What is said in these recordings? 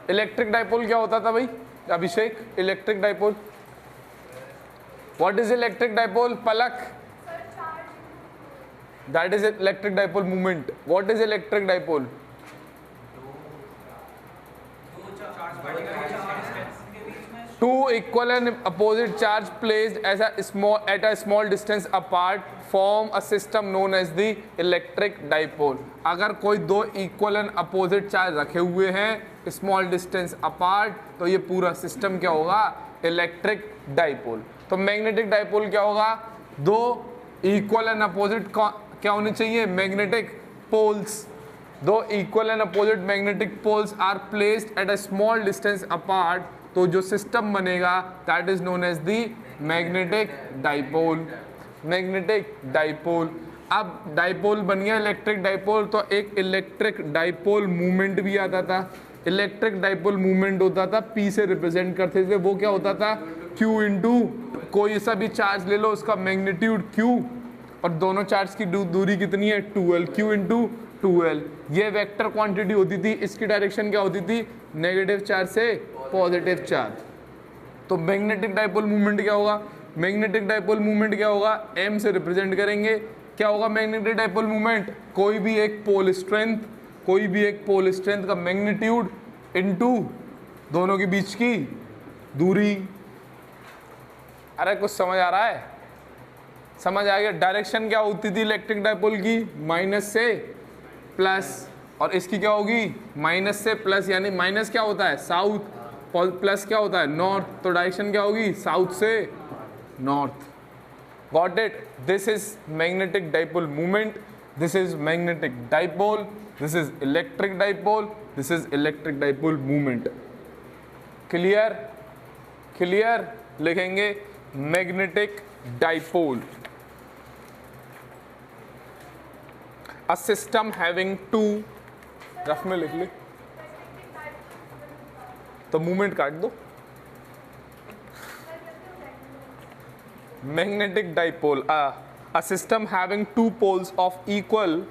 Electric dipole क्या होता था भाई Abhishek? Electric dipole, what is electric dipole? Palak, that is electric dipole movement. What is electric dipole? Two equal and opposite charge placed as a at a small distance apart form a system known as the electric dipole. अगर कोई दो equal and opposite charge रखे हुए हैं small distance apart तो ये पूरा system क्या होगा? Electric dipole. तो मैग्नेटिक डाइपोल क्या होगा? दो equal and opposite क्या होने चाहिए? Magnetic poles. दो equal and opposite magnetic poles are placed at a small distance apart, तो जो सिस्टम बनेगा that is known as the magnetic dipole. Magnetic dipole. अब डाइपोल बन गया इलेक्ट्रिक डाइपोल, तो एक इलेक्ट्रिक डाइपोल मूवमेंट भी आता था. इलेक्ट्रिक डाइपोल मूवमेंट होता था पी से रिप्रेजेंट करते थे. वो क्या होता था? क्यू इंटू कोई सा भी चार्ज ले लो उसका मैग्नीट्यूड क्यू, और दोनों चार्ज की दूरी कितनी है? 2l. Q into 2l. ये वेक्टर क्वांटिटी होती थी. इसकी डायरेक्शन क्या होती थी? नेगेटिव चार्ज से पॉजिटिव चार्ज. तो मैग्नेटिक डाइपोल मूवमेंट क्या होगा? मैग्नेटिक डाइपोल मूवमेंट क्या होगा? m से रिप्रेजेंट करेंगे. क्या होगा मैग्नेटिक डाइपोल मूवमेंट? कोई भी एक पोल स्ट्रेंथ, कोई भी एक पोल स्ट्रेंथ का मैग्नीट्यूड इनटू दोनों के बीच की दूरी. अरे कुछ समझ आ रहा है? समझ आ गया? डायरेक्शन क्या होती थी इलेक्ट्रिक डाइपोल की? माइनस से प्लस, और इसकी क्या होगी? माइनस से प्लस. यानी माइनस क्या होता है? साउथ, प्लस क्या होता है? नॉर्थ. तो डायरेक्शन क्या होगी? साउथ से north. Got it? This is magnetic dipole movement. This is magnetic dipole. This is electric dipole. This is electric dipole movement. Clear? Clear? लिखेंगे magnetic dipole. A system having two, rough में लिख ले तो movement काट दो. Magnetic dipole, a system having two poles of equal,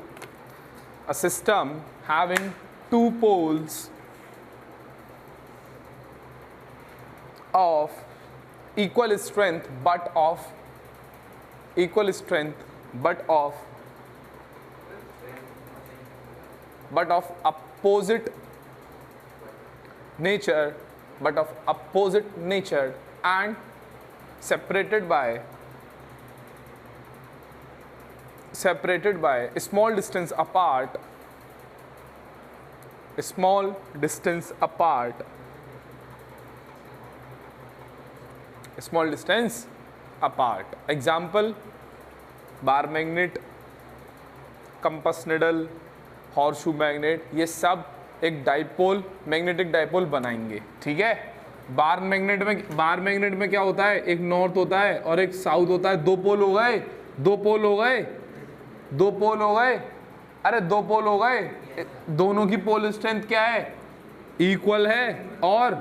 a system having two poles of equal strength but of equal strength but of opposite nature, and separated by small distance apart, example bar magnet, compass needle, horseshoe magnet. ये सब एक dipole, magnetic dipole बनाएंगे. ठीक है? Bar magnet में क्या होता है? एक नॉर्थ होता है और एक साउथ होता है. दो पोल हो गए. अरे दो पोल हो गए. दोनों की पोल स्ट्रेंथ क्या है? इक्वल है और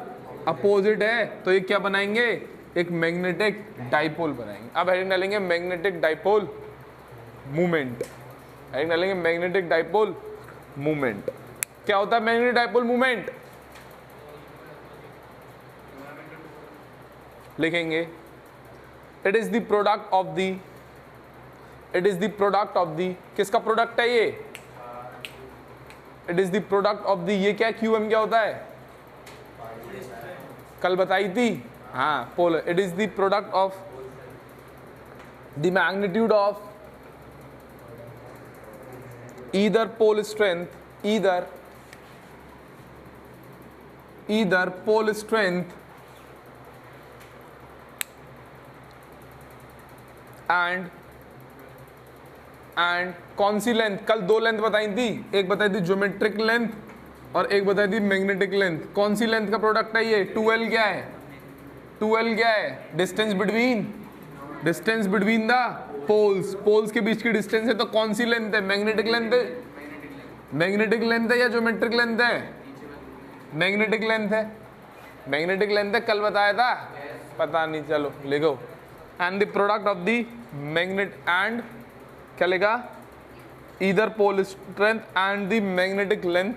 अपोजिट है. तो ये क्या बनाएंगे? एक मैग्नेटिक डाइपोल बनाएंगे. अब हेडिंग डालेंगे मैग्नेटिक डाइपोल मूवमेंट. हेडिंग डालेंगे मैग्नेटिक डाइपोल मूवमेंट. क्या होता है मैग्नेटिक डाइपोल मूवमेंट? लिखेंगे it is the product of the किसका प्रोडक्ट है ये? It is the product of the, ये क्या QM क्या होता है? कल बताई थी. हाँ, pole. It is the product of the magnitude of either pole strength and कौन सी लेंथ? कल दो लेंथ बताई थी. एक बताई थी ज्योमेट्रिक लेंथ और एक बताई थी मैग्नेटिक लेंथ. कौन सी लेंथ का प्रोडक्ट है ये? 2l क्या है? 2l क्या है? डिस्टेंस बिटवीन द पोल्स के बीच की डिस्टेंस है. तो कौन सी लेंथ है? मैग्नेटिक लेंथ है या ज्योमेट्रिक लेंथ है? मैग्नेटिक लेंथ है. कल बताया था? पता नहीं, चलो लिखो. And the product of the magnet and क्या लिखा? Either pole strength and the magnetic length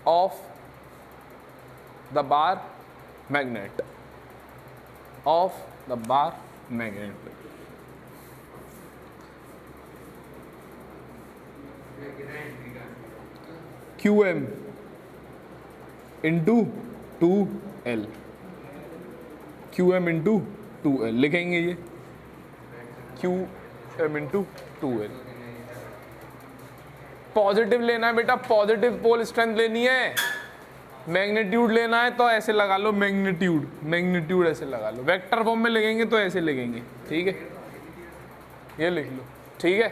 of the bar magnet, of the bar magnet. QM into 2L, QM into 2L लिखेंगे ये, QM इंटू 2L। पॉजिटिव लेना है बेटा, positive pole strength लेनी है। Magnitude लेना है तो ऐसे लगा लो, मैग्नीट्यूड, मैग्नीट्यूड ऐसे लगा लो। वेक्टर फॉर्म में लिखेंगे तो ऐसे लिखेंगे, ठीक है, ये लिख लो, ठीक है,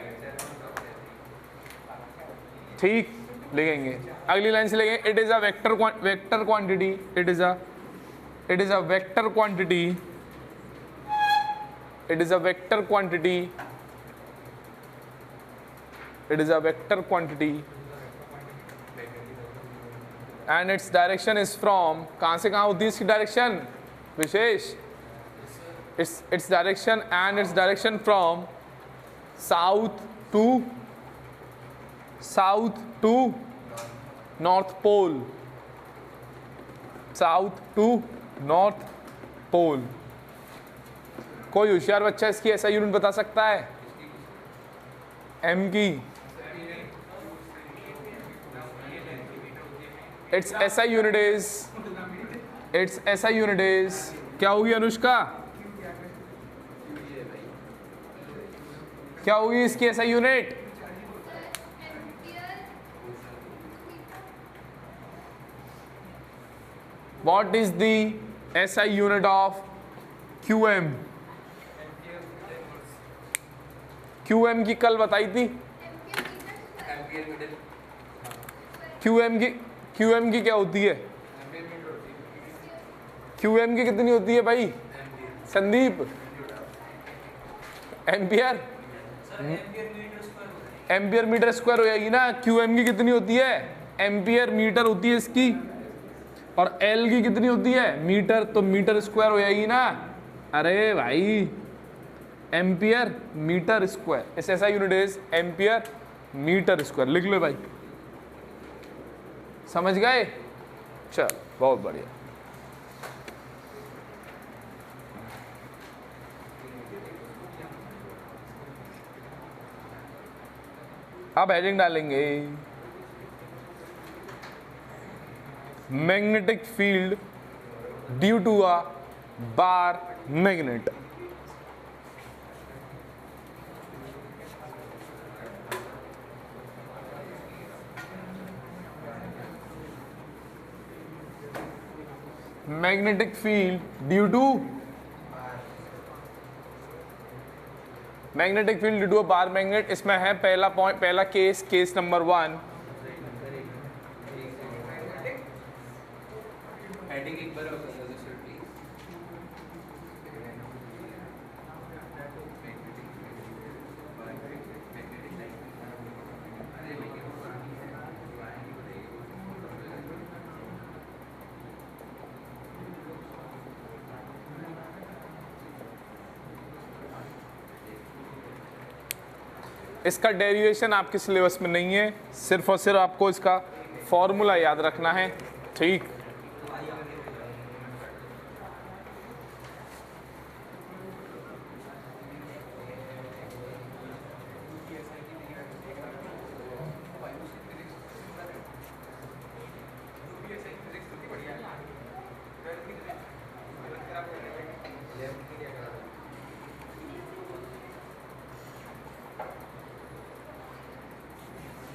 ठीक लिखेंगे। अगली लाइन से लिखेंगे, it is a vector quantity, it is a vector quantity, it is a vector quantity, it is a vector quantity and its direction is from, कहां से कहां होती है इसकी direction Vishesh, its direction and its direction from south to north pole, south to north pole. कोई होशियार बच्चा इसकी ऐसा यूनिट बता सकता है? एम की इट्स ऐसा यूनिट इज, इट्स ऐसा यूनिट इज, क्या होगी अनुष्का, क्या होगी इसकी ऐसा unit? What is the SI unit of QM? QM की कल बताई थी, QM की क्या होती है? QM की कितनी होती है भाई Sandeep? Ampere, ampere metre square हो जाएगी ना। QM की कितनी होती है? एम्पियर मीटर होती है इसकी, और L की कितनी होती है? मीटर, तो मीटर स्क्वायर हो जाएगी ना। अरे भाई एम्पियर मीटर स्क्वायर, इस ऐसा unit is ampere metre square, लिख लो भाई, समझ गए? चल बहुत बढ़िया। अब हेडिंग डालेंगे, magnetic field due to a bar magnet। magnetic field due to, magnetic field due to a bar magnet, इसमें है पहला पॉइंट, पहला केस नंबर 1, एक बार इसका डेरिवेशन आपके सिलेबस में नहीं है, सिर्फ और सिर्फ आपको इसका फॉर्मूला याद रखना है, ठीक।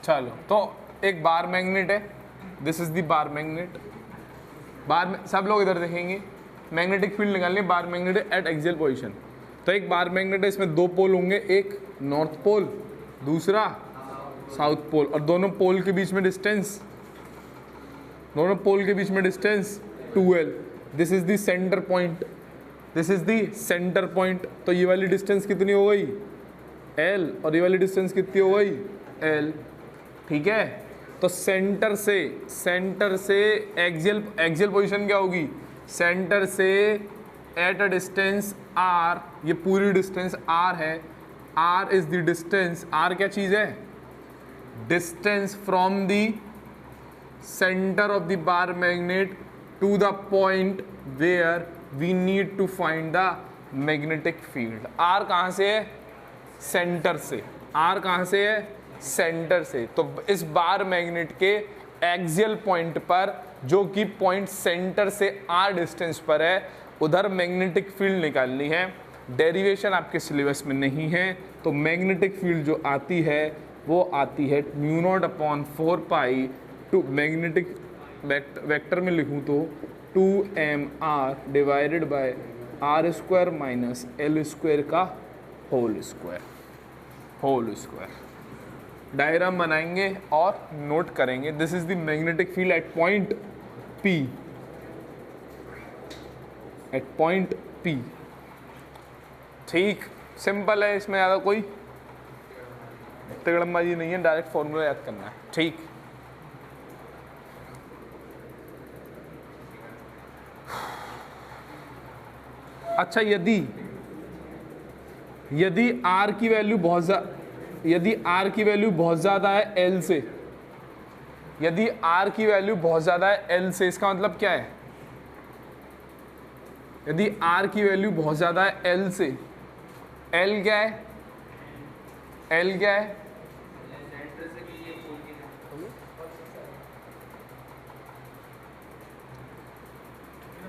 चलो, तो एक बार मैग्नेट है, this is the bar magnet. बार में सब लोग इधर देखेंगे, मैग्नेटिक फील्ड निकालनी है, बार मैग्नेट है एट एक्सियल पोजीशन। तो एक बार मैग्नेट है, इसमें दो पोल होंगे, एक नॉर्थ पोल, दूसरा साउथ पोल, और दोनों पोल के बीच में डिस्टेंस, दोनों पोल के बीच में distance 2L। This is the centre point, this is the centre point. तो ये वाली डिस्टेंस कितनी हो गई? L, और ये वाली डिस्टेंस कितनी हो गई? L, ठीक है। तो सेंटर से एक्सियल पोजीशन क्या होगी? सेंटर से एट अ डिस्टेंस r, ये पूरी डिस्टेंस r है, r is the distance, r क्या चीज है? Distance from the center of the bar magnet to the point where we need to find the magnetic field. R कहाँ से है? Centre से. R कहाँ से है? सेंटर से. तो इस बार मैग्नेट के एक्सियल पॉइंट पर, जो कि पॉइंट सेंटर से R डिस्टेंस पर है, उधर मैग्नेटिक फील्ड निकालनी है. डेरिवेशन आपके सिलेबस में नहीं है, तो मैग्नेटिक फील्ड जो आती है वो आती है mu naught upon 4 pi two magnetic vector में लिखूँ तो 2mr divided by r square minus l square का होल स्क्वायर. डायग्राम बनाएंगे और नोट करेंगे. This is the magnetic field at point P. ठीक, सिंपल है, इसमें ज़्यादा कोई तिगड़मबाजी नहीं है, डायरेक्ट फॉर्मूला याद करना है. ठीक, अच्छा, यदि R की वैल्यू बहुत ज़्यादा है L से, यदि R की वैल्यू बहुत ज़्यादा है L से, इसका मतलब क्या है? यदि R की वैल्यू बहुत ज़्यादा है L से, L क्या है? L क्या है?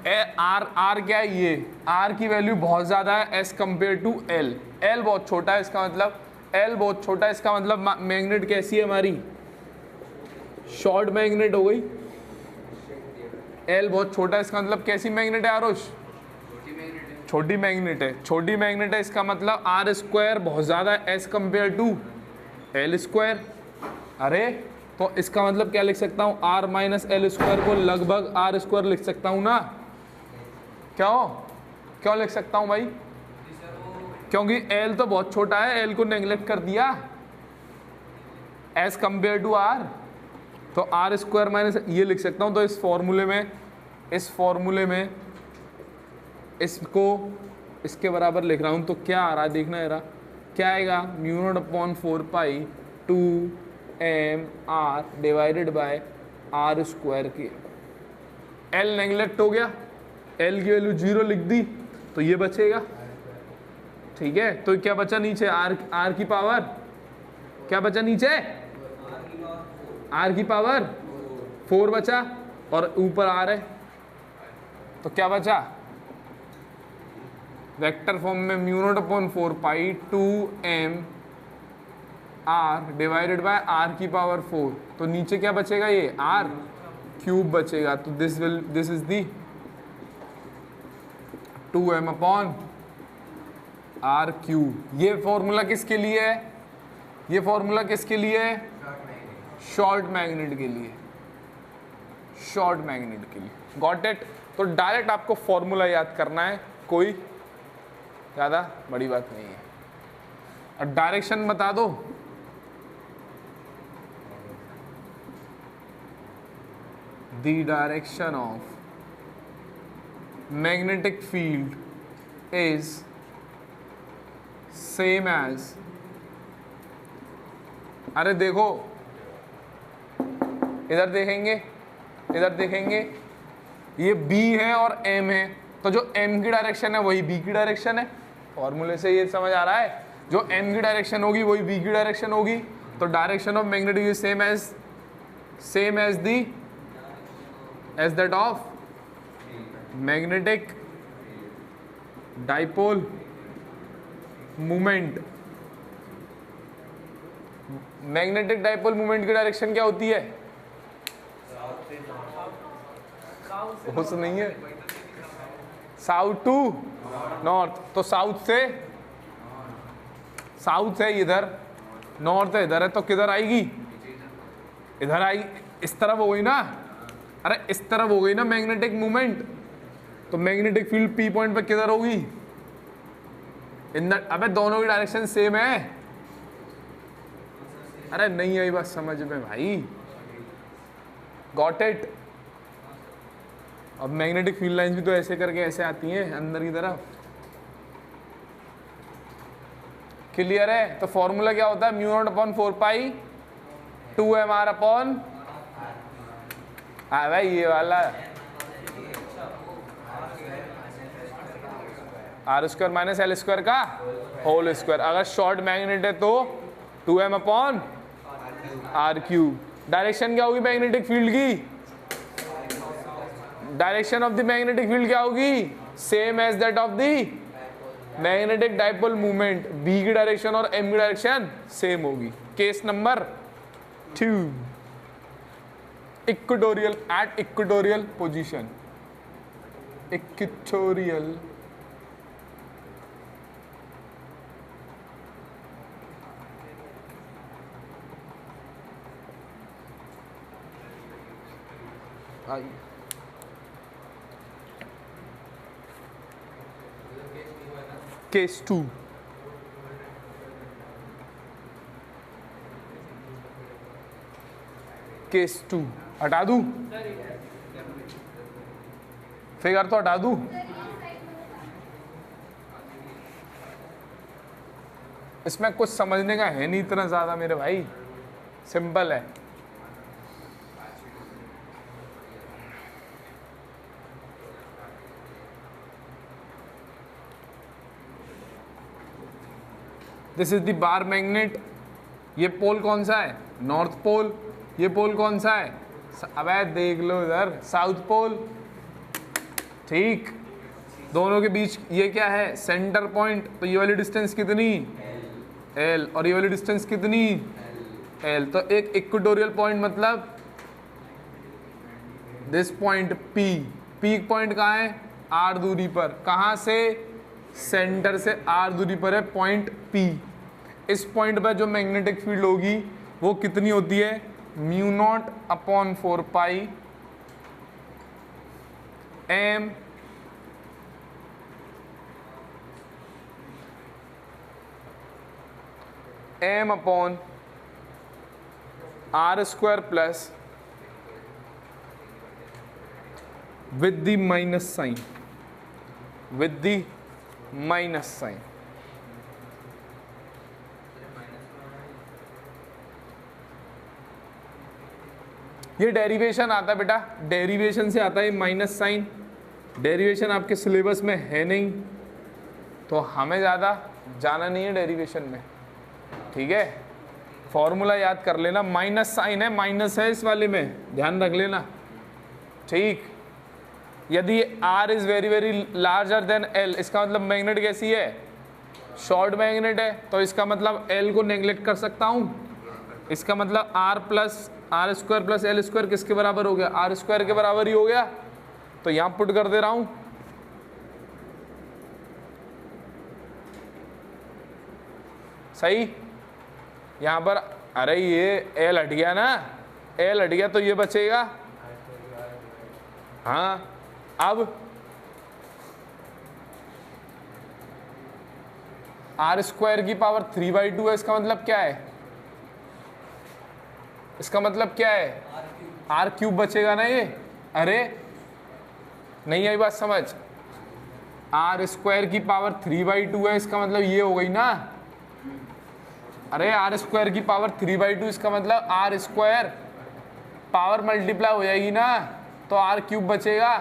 R क्या है? ये R की वैल्यू बहुत ज़्यादा है as compare to L. L बहुत छोटा है, इसका मतलब L बहुत छोटा है, इसका मतलब मैग्नेट कैसी है हमारी? शॉर्ट मैग्नेट हो गई. L बहुत छोटा है, इसका मतलब कैसी मैग्नेट है आरुष? छोटी मैग्नेट है. छोटी मैग्नेट है, इसका मतलब R स्क्वायर बहुत ज़्यादा है as compare to L square. अरे तो इसका मतलब क्या लिख सकता हूँ? R माइनस एल स्क्वायर को लगभग R स्क्वायर लिख सकता हूँ ना? क्यों लिख सकता हूँ भाई? क्योंकि L तो बहुत छोटा है, L को नेग्लेक्ट कर दिया एज कंपेयर टू R, तो R स्क्वायर माइनस ये लिख सकता हूँ. तो इस फॉर्मूले में इसको इसके बराबर लिख रहा हूँ. तो क्या आ रहा है देखना जरा, क्या आएगा? Mu naught upon 4 pi 2mr divided bye R square के. L नेग्लेक्ट हो गया, L की वैल्यू 0 लिख दी, तो ये बचेगा. ठीक है, तो क्या बचा नीचे? R की पावर क्या बचा नीचे? R की पावर 4 बचा, और ऊपर R है, तो क्या बचा? वेक्टर फॉर्म में mu naught upon 4 pi 2mr divided bye R की पावर 4. तो नीचे क्या बचेगा? ये R क्यूब बचेगा. तो this is the 2m upon R cube. ये फॉर्मूला किसके लिए है? ये फॉर्मूला किसके लिए है? शॉर्ट मैग्नेट के लिए. Got it? तो डायरेक्ट आपको फॉर्मूला याद करना है, कोई ज़्यादा बड़ी बात नहीं है. और डायरेक्शन बता दो. The direction of magnetic field is same as, अरे देखो इधर देखेंगे, ये B है और M है, तो जो M की डायरेक्शन है वही B की डायरेक्शन है. फॉर्मूले से ये समझ आ रहा है, जो M की डायरेक्शन होगी वही B की डायरेक्शन होगी. तो direction of magnetic is same as that of magnetic dipole moment. Magnetic dipole moment की डायरेक्शन क्या होती है? उस नहीं है, साउथ टू नॉर्थ. तो साउथ से इधर, नॉर्थ है इधर है, तो किधर आएगी? इधर आएगी. इस तरफ हो गई ना? अरे इस तरफ हो गई ना मैग्नेटिक मूवमेंट. तो मैग्नेटिक फील्ड P पॉइंट पे किधर होगी? अबे दोनों की डायरेक्शन सेम है. अरे नहीं आई बात समझ में भाई. Got it? अब मैग्नेटिक फील्ड लाइंस भी तो ऐसे करके ऐसे आती हैं अंदर की तरफ. क्लियर है? तो फॉर्मूला क्या होता है? Mu naught upon 4 pi 2mr upon हाँ भाई ये वाला r square minus l square का होल स्क्वायर। अगर शॉर्ट मैग्नेट है तो 2m upon r cube. Direction क्या होगी मैग्नेटिक फील्ड की? Direction of the magnetic field क्या होगी? Same as that of the magnetic dipole movement. B की डायरेक्शन और एम की डायरेक्शन सेम होगी। Case number 2, equatorial at equatorial position. Equatorial case 2, case 2 हटा दूं? फिगर तो हटा दूं? इसमें कुछ समझने का है नहीं इतना ज्यादा मेरे भाई, सिंपल है। This is the bar magnet. ये पोल कौन सा है? North pole. ये पोल कौन सा है? अबे देख लो इधर, साउथ पोल। ठीक, दोनों के बीच ये क्या है? Centre point. तो ये वाली डिस्टेंस कितनी? एल। और ये वाली डिस्टेंस कितनी? एल। तो एक इक्वेटोरियल पॉइंट मतलब this point P. Peak point कहाँ है? आर दूरी पर। कहाँ से? सेंटर से आर दूरी पर है पॉइंट पी। इस पॉइंट पर जो मैग्नेटिक फील्ड होगी वो कितनी होती है? Mu naught upon 4 pi M M upon r square plus with the minus sign, with the minus sign. ये डेरिवेशन आता है बेटा, डेरिवेशन से आता है माइनस साइन। डेरिवेशन आपके सिलेबस में है नहीं तो हमें ज़्यादा जाना नहीं है डेरिवेशन में, ठीक है। फॉर्मूला याद कर लेना, माइनस साइन है, माइनस है इस वाले में, ध्यान रख लेना, ठीक। यदि R is very very larger than L, इसका मतलब मैग्नेट कैसी है? शॉर्ट मैग्नेट है। तो इसका मतलब L को नेग्लेक्ट कर सकता हूँ। इसका मतलब r square plus l square किसके बराबर हो गया? आर स्क्वायर के बराबर ही हो गया। तो यहां पुट कर दे रहा हूं, सही। यहां पर अरे ये एल हट गया ना, एल हट गया तो ये बचेगा। हाँ, अब आर स्क्वायर की पावर 3/2 है। इसका मतलब क्या है? इसका मतलब क्या है? आर क्यूब बचेगा ना ये। अरे नहीं आई बात समझ? आर स्क्वायर की पावर 3/2 है, इसका मतलब ये हो गई ना। अरे आर स्क्वायर की पावर 3/2, इसका मतलब आर स्क्वायर पावर मल्टीप्लाई हो जाएगी ना, तो आर क्यूब बचेगा।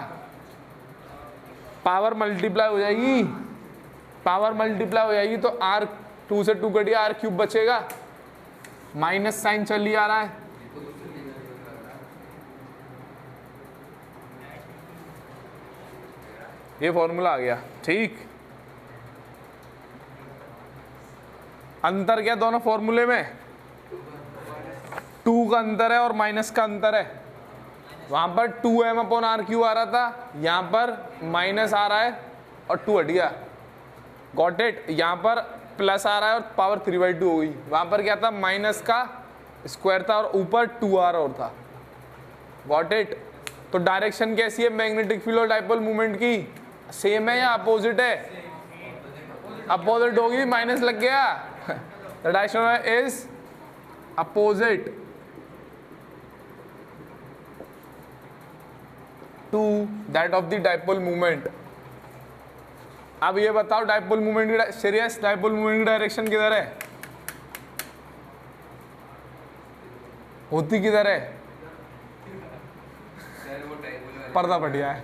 पावर मल्टीप्लाई हो जाएगी, पावर मल्टीप्लाई हो जाएगी तो आर 2 से 2 कटिए, आर क्यूब बचेगा। माइनस साइन चली आ रहा है, ये फॉर्मूला आ गया, ठीक। अंतर क्या दोनों फॉर्मूले में? 2 का अंतर है और माइनस का अंतर है। वहां पर 2m अपॉन आर क्यू आ रहा था, यहां पर माइनस आ रहा है और 2 हट गया। Got it? यहां पर प्लस आ रहा है और पावर 3/2 हो गई। वहां पर क्या था? माइनस का स्क्वायर था और ऊपर 2r और था। Got it? तो डायरेक्शन कैसी है मैग्नेटिक फील्ड और डाइपोल मूवमेंट की? सेम है या अपोजिट है? अपोजिट होगी, माइनस लग गया। The direction is opposite to that of the dipole movement. अब ये बताओ डाइपोल मूवमेंट की, सीरियस, डाइपोल मूवमेंट की डायरेक्शन किधर है? होती किधर है? पर्दा बढ़िया है।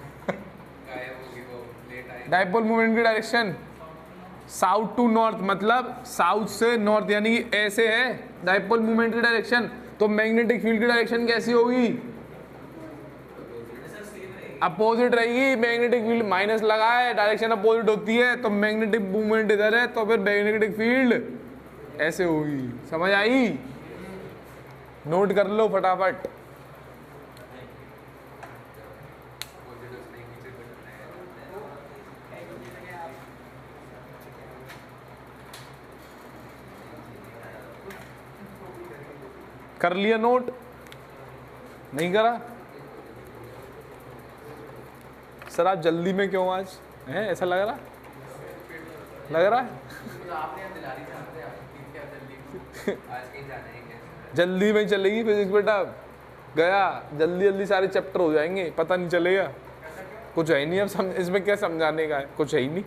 डाइपोल मोमेंट की डायरेक्शन साउथ टू नॉर्थ, मतलब साउथ से नॉर्थ, यानी कि ऐसे है डाइपोल मोमेंट की डायरेक्शन। तो मैग्नेटिक फील्ड की डायरेक्शन कैसी होगी? अपोजिट रहेगी। मैग्नेटिक फील्ड माइनस लगा है, डायरेक्शन अपोजिट होती है, तो मैग्नेटिक मूवमेंट इधर है, तो फिर मैग्नेटिक फील्ड ऐसे होगी। समझ आई? नोट कर लो फटाफट। कर लिया नोट? नहीं करा? सर आप जल्दी में क्यों आज हैं? ऐसा लग रहा है जल्दी में चलेगी फिजिक्स बेटा, गया जल्दी जल्दी सारे चैप्टर हो जाएंगे, पता नहीं चलेगा। कुछ है ही नहीं अब इसमें क्या समझाने का है, कुछ है ही नहीं,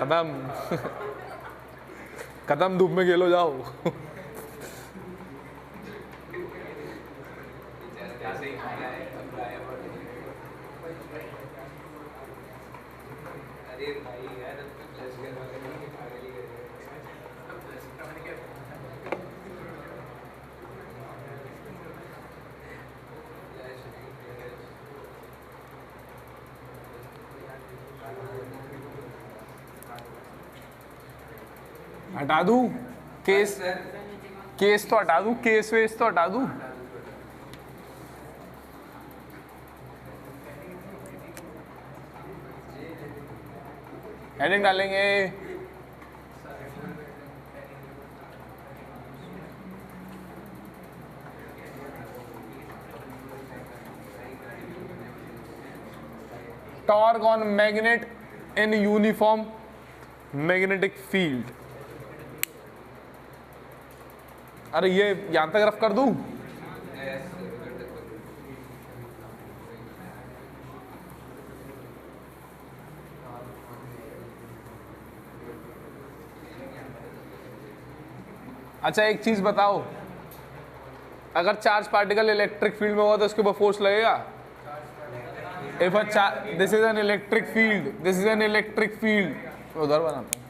खत्म। खत्म, धूप में खेलो जाओ। हटा दूं केस? केस तो हटा दूं, केस वेस तो हटा दूं। हेडिंग डालेंगे। Torque on magnet in uniform magnetic field. अरे ये यहां तक रफ कर दूं? अच्छा एक चीज बताओ, अगर चार्ज पार्टिकल इलेक्ट्रिक फील्ड में होगा तो उसके ऊपर फोर्स लगेगा? If this is an electric field, this is an electric field, उधर बनाता हूं।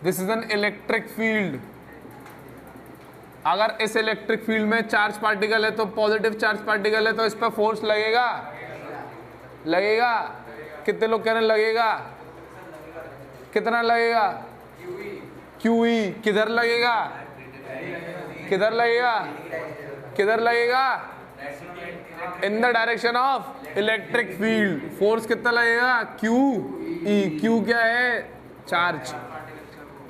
This is an electric field. अगर इस इलेक्ट्रिक फील्ड में चार्ज पार्टिकल है तो पॉजिटिव चार्ज पार्टिकल है तो इस पर फोर्स लगेगा? लगेगा। कितने लोग कह रहे हैं लगेगा? कितना लगेगा? QE। किधर लगेगा? किधर लगेगा? किधर लगेगा? In the direction of electric field. Force कितना लगेगा? QE। Q क्या है? चार्ज।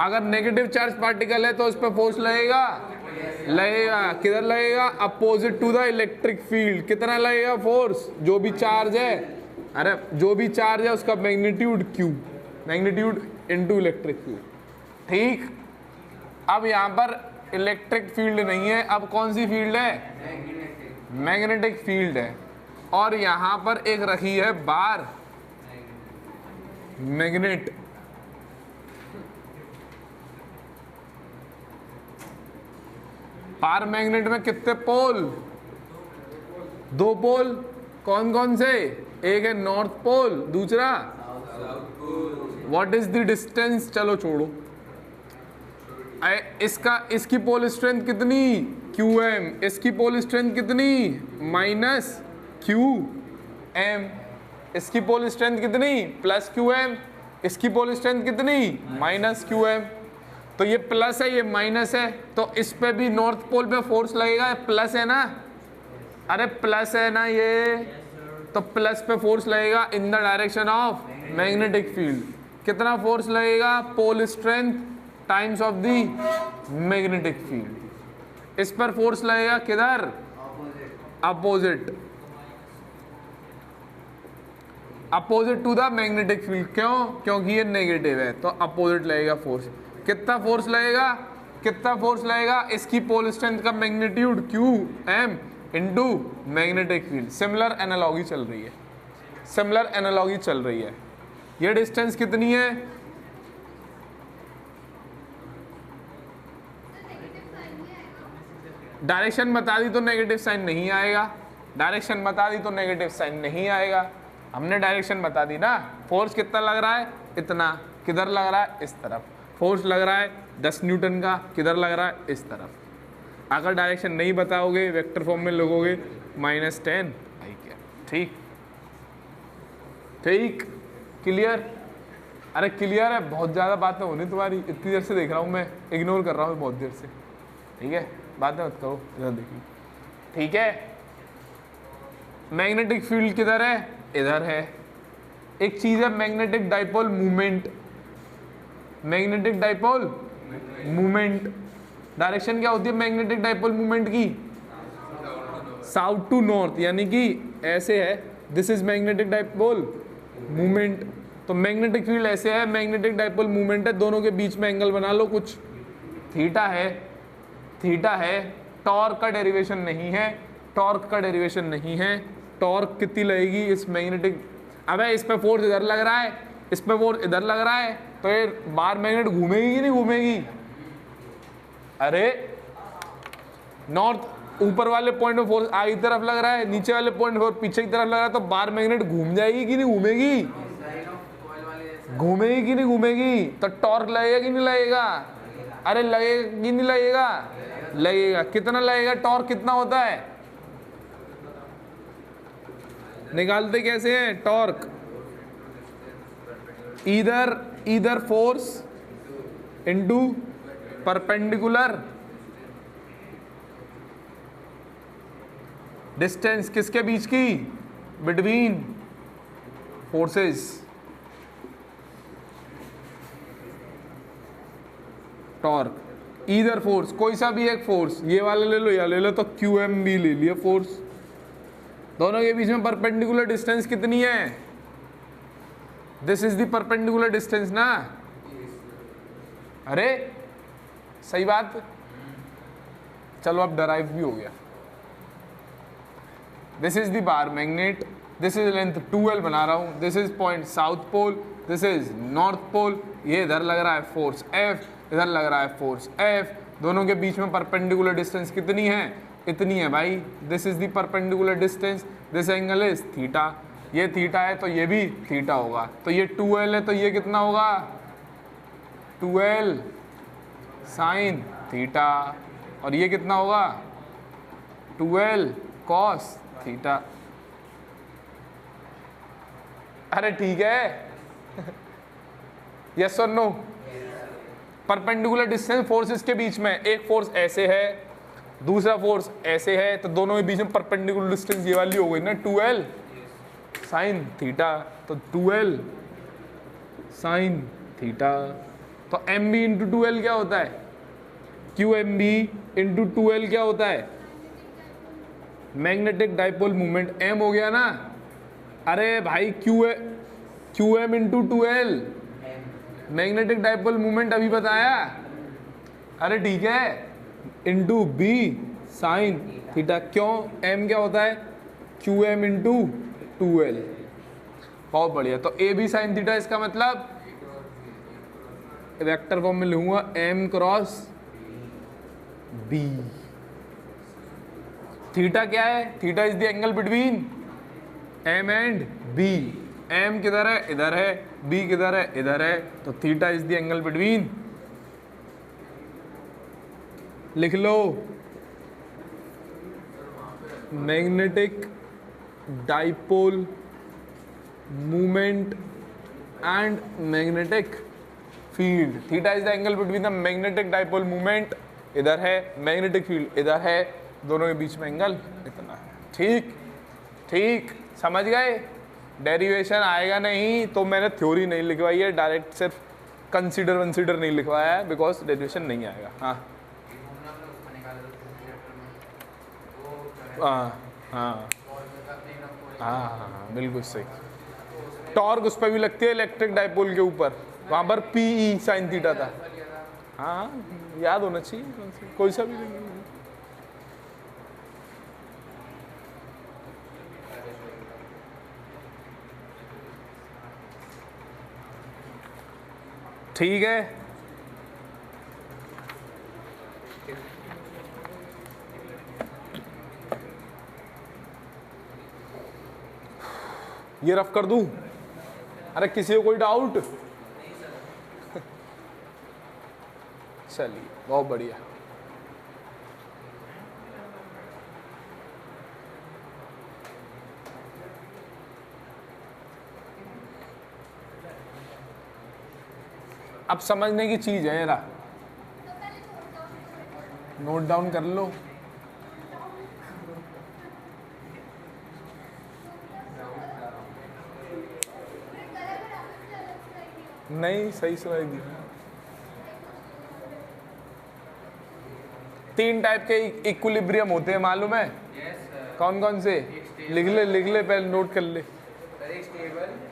अगर नेगेटिव चार्ज पार्टिकल है तो उस पर फोर्स लगेगा? लगेगा। किधर लगेगा? Opposite to the electric field. कितना लगेगा फोर्स? जो भी चार्ज है, अरे जो भी चार्ज है उसका magnitude Q, magnitude into electric field. ठीक। अब यहां पर इलेक्ट्रिक फील्ड नहीं है, अब कौन सी फील्ड है? मैग्नेटिक फील्ड है। और यहां पर एक रखी है बार मैग्नेट। बार मैग्नेट में कितने पोल? 2 पोल। कौन कौन से? एक है नॉर्थ पोल, दूसरा व्हाट इज द डिस्टेंस? चलो छोड़ो, इसकी पोल स्ट्रेंथ कितनी? QM। इसकी पोल स्ट्रेंथ कितनी? -QM। इसकी पोल स्ट्रेंथ कितनी? +QM। इसकी पोल स्ट्रेंथ कितनी? -QM। तो ये प्लस है, ये माइनस है, तो इस पे भी नॉर्थ पोल पे फोर्स लगेगा। प्लस है ना? अरे प्लस है ना ये, तो प्लस पे फोर्स लगेगा in the direction of magnetic field. कितना फोर्स लगेगा? Pole strength times of the magnetic field. इस पर फोर्स लगेगा किधर? Opposite, opposite to the magnetic field. क्यों? क्योंकि ये नेगेटिव है, तो अपोजिट लगेगा फोर्स। कितना फोर्स लगेगा? कितना फोर्स लगेगा? इसकी पोल स्ट्रेंथ का magnitude QM into magnetic field. Similar analogy चल रही है, सिमिलर एनालॉजी चल रही है। ये डिस्टेंस कितनी है? डायरेक्शन बता दी तो नेगेटिव साइन नहीं आएगा, डायरेक्शन बता दी तो नेगेटिव साइन नहीं आएगा। हमने डायरेक्शन बता दी ना, फोर्स कितना लग रहा है, इतना, किधर लग रहा है, इस तरफ। फोर्स लग रहा है 10 न्यूटन का, किधर लग रहा है, इस तरफ। अगर डायरेक्शन नहीं बताओगे, वेक्टर फॉर्म में लगोगे, -10 आई क्या। ठीक ठीक, क्लियर? अरे क्लियर है, बहुत ज़्यादा बातें होनी तुम्हारी, इतनी देर से देख रहा हूँ मैं, इग्नोर कर रहा हूँ बहुत देर से। ठीक है, बातें मत करो, इधर देखिए। ठीक है, मैग्नेटिक फील्ड किधर है, इधर है। एक चीज है magnetic dipole movement, magnetic dipole movement. Direction क्या होती है मैग्नेटिक डाइपोल मूवमेंट की, साउथ टू नॉर्थ, यानी कि ऐसे है, this is magnetic dipole movement. तो मैग्नेटिक फील्ड ऐसे है, मैग्नेटिक डाइपोल मूवमेंट है, दोनों के बीच में एंगल बना लो कुछ, थीटा है, थीटा है। टॉर्क का डेरिवेशन नहीं है, टॉर्क का डेरिवेशन नहीं है। टॉर्क कितनी लगेगी इस मैग्नेटिक, अबे इस पे फोर्स इधर लग रहा है, इस पे फोर्स इधर लग रहा है, तो ये बार मैग्नेट घूमेगी कि नहीं घूमेगी? अरे नॉर्थ ऊपर वाले पॉइंट में फोर्स आगे की तरफ लग रहा है, नीचे वाले पॉइंट में पीछे की तरफ लग रहा है, तो बार मैग्नेट घूम जाएगी कि नहीं घूमेगी? घूमेगी कि नहीं घूमेगी? तो टॉर्क लगेगा कि नहीं लगेगा? अरे लगेगा कि नहीं लगेगा? लगेगा। कितना लगेगा? टॉर्क कितना होता है, निकालते कैसे हैं torque? Either force into perpendicular distance, किसके बीच की? Between forces. Torque either force, कोई सा भी एक फोर्स, ये वाला ले लो या ले लो, तो QM भी ले लिया फोर्स। दोनों के बीच में परपेंडिकुलर डिस्टेंस कितनी है? This is the perpendicular distance ना। अरे सही बात, चलो अब डराइव भी हो गया। This is the bar magnet, this is length 2L बना रहा हूं, this is point south pole, this is north pole. ये इधर लग रहा है फोर्स F, इधर लग रहा है फोर्स F। दोनों के बीच में परपेंडिकुलर डिस्टेंस कितनी है? इतनी है भाई। This is the perpendicular distance, this angle is theta. ये थीटा है तो ये भी थीटा होगा। तो ये 2L है तो ये कितना होगा? 2L sine theta. और ये कितना होगा? 2L cos theta. अरे ठीक है, यस और नो? परपेंडिकुलर डिस्टेंस फोर्सेस के बीच में, एक फोर्स ऐसे है, दूसरा फोर्स ऐसे है, तो दोनों के बीच में परपेंडिकुलर डिस्टेंस ये वाली हो गई ना, 2L साइन थीटा। तो 2L साइन थीटा। तो MB इंटू 2L क्या होता है? QMB इंटू 2L क्या होता है? Magnetic dipole movement. M हो गया ना। अरे भाई QM into 2L magnetic dipole movement अभी बताया। अरे ठीक है, इंटू B साइन थीटा। क्यों? M क्या होता है? QM into 2L। बहुत बढ़िया। तो AB साइन थीटा, इसका मतलब वेक्टर फॉर्म में लिखूंगा M क्रॉस B। थीटा क्या है? Theta is the angle between M and B। M किधर है? इधर है। B किधर है? इधर है। तो theta is the angle between, लिख लो, magnetic dipole movement and magnetic field. Theta is the angle between the magnetic dipole movement, इधर है, मैग्नेटिक फील्ड इधर है, दोनों के बीच में एंगल इतना है। ठीक ठीक, समझ गए? डेरिवेशन आएगा नहीं तो मैंने थ्योरी नहीं लिखवाई है, डायरेक्ट सिर्फ कंसीडर नहीं लिखवाया है, बिकॉज डेरिवेशन नहीं आएगा। हाँ हाँ हाँ हाँ, बिल्कुल सही। टॉर्क उस पर भी लगती है इलेक्ट्रिक डाइपोल के ऊपर, वहाँ पर PE साइन थीटा था। हाँ याद होना चाहिए, कोई सा भी। ठीक है, ये रफ कर दूं? अरे किसी को कोई डाउट? चलिए बहुत बढ़िया। अब समझने की चीज है जरा, नोट डाउन कर लो। नहीं सही सुनाई दी। 3 टाइप के इक्विलिब्रियम होते हैं मालूम है? कौन कौन से? लिख ले पहले, नोट कर ले।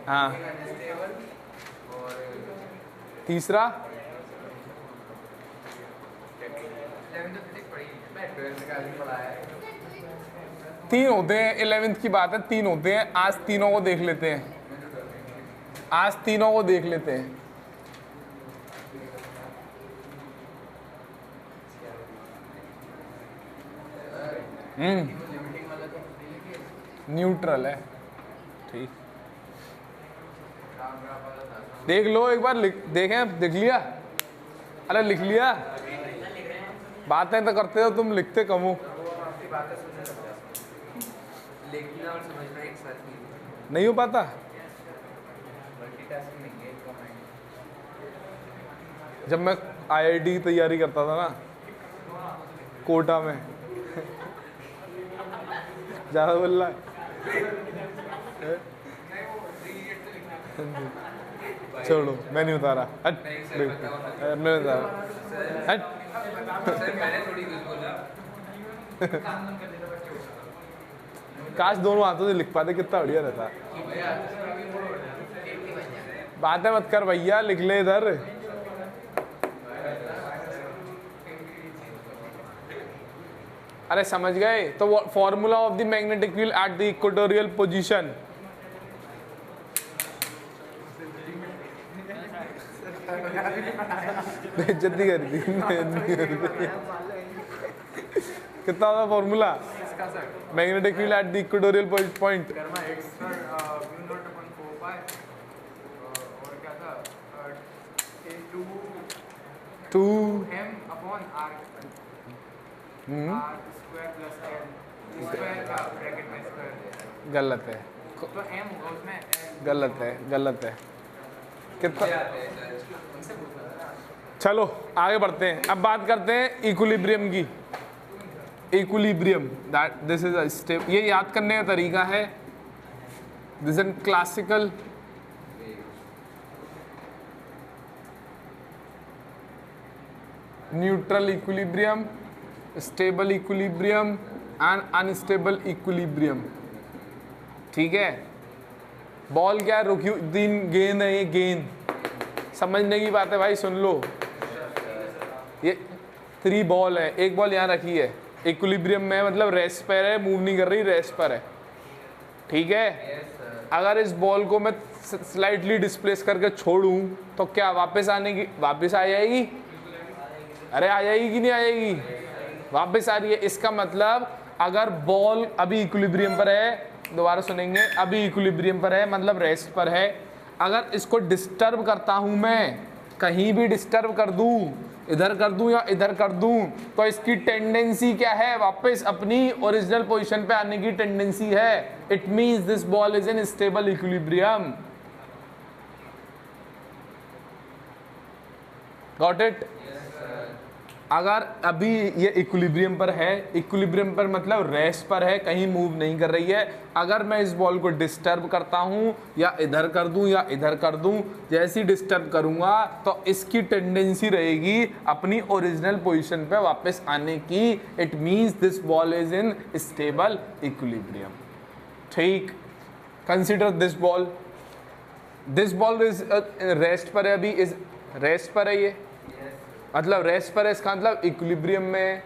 हाँ, तीसरा 3 होते हैं, 11th की बात है, 3 होते हैं। आज तीनों को देख लेते हैं, आज तीनों को देख लेते हैं। न्यूट्रल है, ठीक। देख लो एक बार, देखें, देख लिया? अरे लिख लिया? बातें तो करते हो तुम, लिखते कम हो। नहीं हो पाता? जब मैं IIT की तैयारी करता था ना कोटा में, ज्यादा बोल रहा है। छोड़ो, मैं नहीं बता रहा। हट, मैं नहीं बता रहा। हट। काश दोनों हाथों से लिख पाते, कितना बढ़िया रहता। बातें मत कर भैया, लिख ले इधर। अरे समझ गए? तो formula of the magnetic field at the equatorial position. बेइज्जती कर दी। कितना होता formula magnetic field at the equatorial point? Two गलत है, गलत है, गलत है। कितना? चलो आगे बढ़ते हैं। अब बात करते हैं इक्विलिब्रियम की। Equilibrium, that this is a step. ये याद करने का तरीका है, this is classical neutral equilibrium, stable equilibrium and unstable equilibrium. ठीक है? बॉल क्या है? रुकी दिन गेंद है, ये गेंद। समझने की बात है भाई, सुन लो। ये 3 बॉल है, एक बॉल यहाँ रखी है, इक्विलिब्रियम में, मतलब रेस्ट पर है, मूव नहीं कर रही, रेस्ट पर है। ठीक है? अगर इस बॉल को मैं स्लाइटली डिस्प्लेस करके छोड़ूं तो क्या वापस वापस आ जाएगी? अरे आ जाएगी कि नहीं आ जाएगी? वापस आ रही है। इसका मतलब अगर बॉल अभी इक्विलिब्रियम पर है, दोबारा सुनेंगे, अभी इक्विलिब्रियम पर है मतलब रेस्ट पर है, अगर इसको डिस्टर्ब करता हूं मैं, कहीं भी डिस्टर्ब कर दूं, इधर कर दूं या इधर कर दूं, तो इसकी टेंडेंसी क्या है? वापस अपनी ओरिजिनल पोजीशन पे आने की टेंडेंसी है। It means this ball is in stable equilibrium. Got it? अगर अभी ये इक्विलिब्रियम पर है, इक्विलिब्रियम पर मतलब रेस्ट पर है, कहीं मूव नहीं कर रही है, अगर मैं इस बॉल को डिस्टर्ब करता हूं या इधर कर दूं या इधर कर दूं, जैसी डिस्टर्ब करूंगा तो इसकी टेंडेंसी रहेगी अपनी ओरिजिनल पोजीशन पे वापस आने की। It means this ball is in stable equilibrium. ठीक? Consider this ball is rest पर है, अभी इस रेस्ट पर है, ये मतलब रेस्ट पर है, इसका मतलब इक्विलिब्रियम में,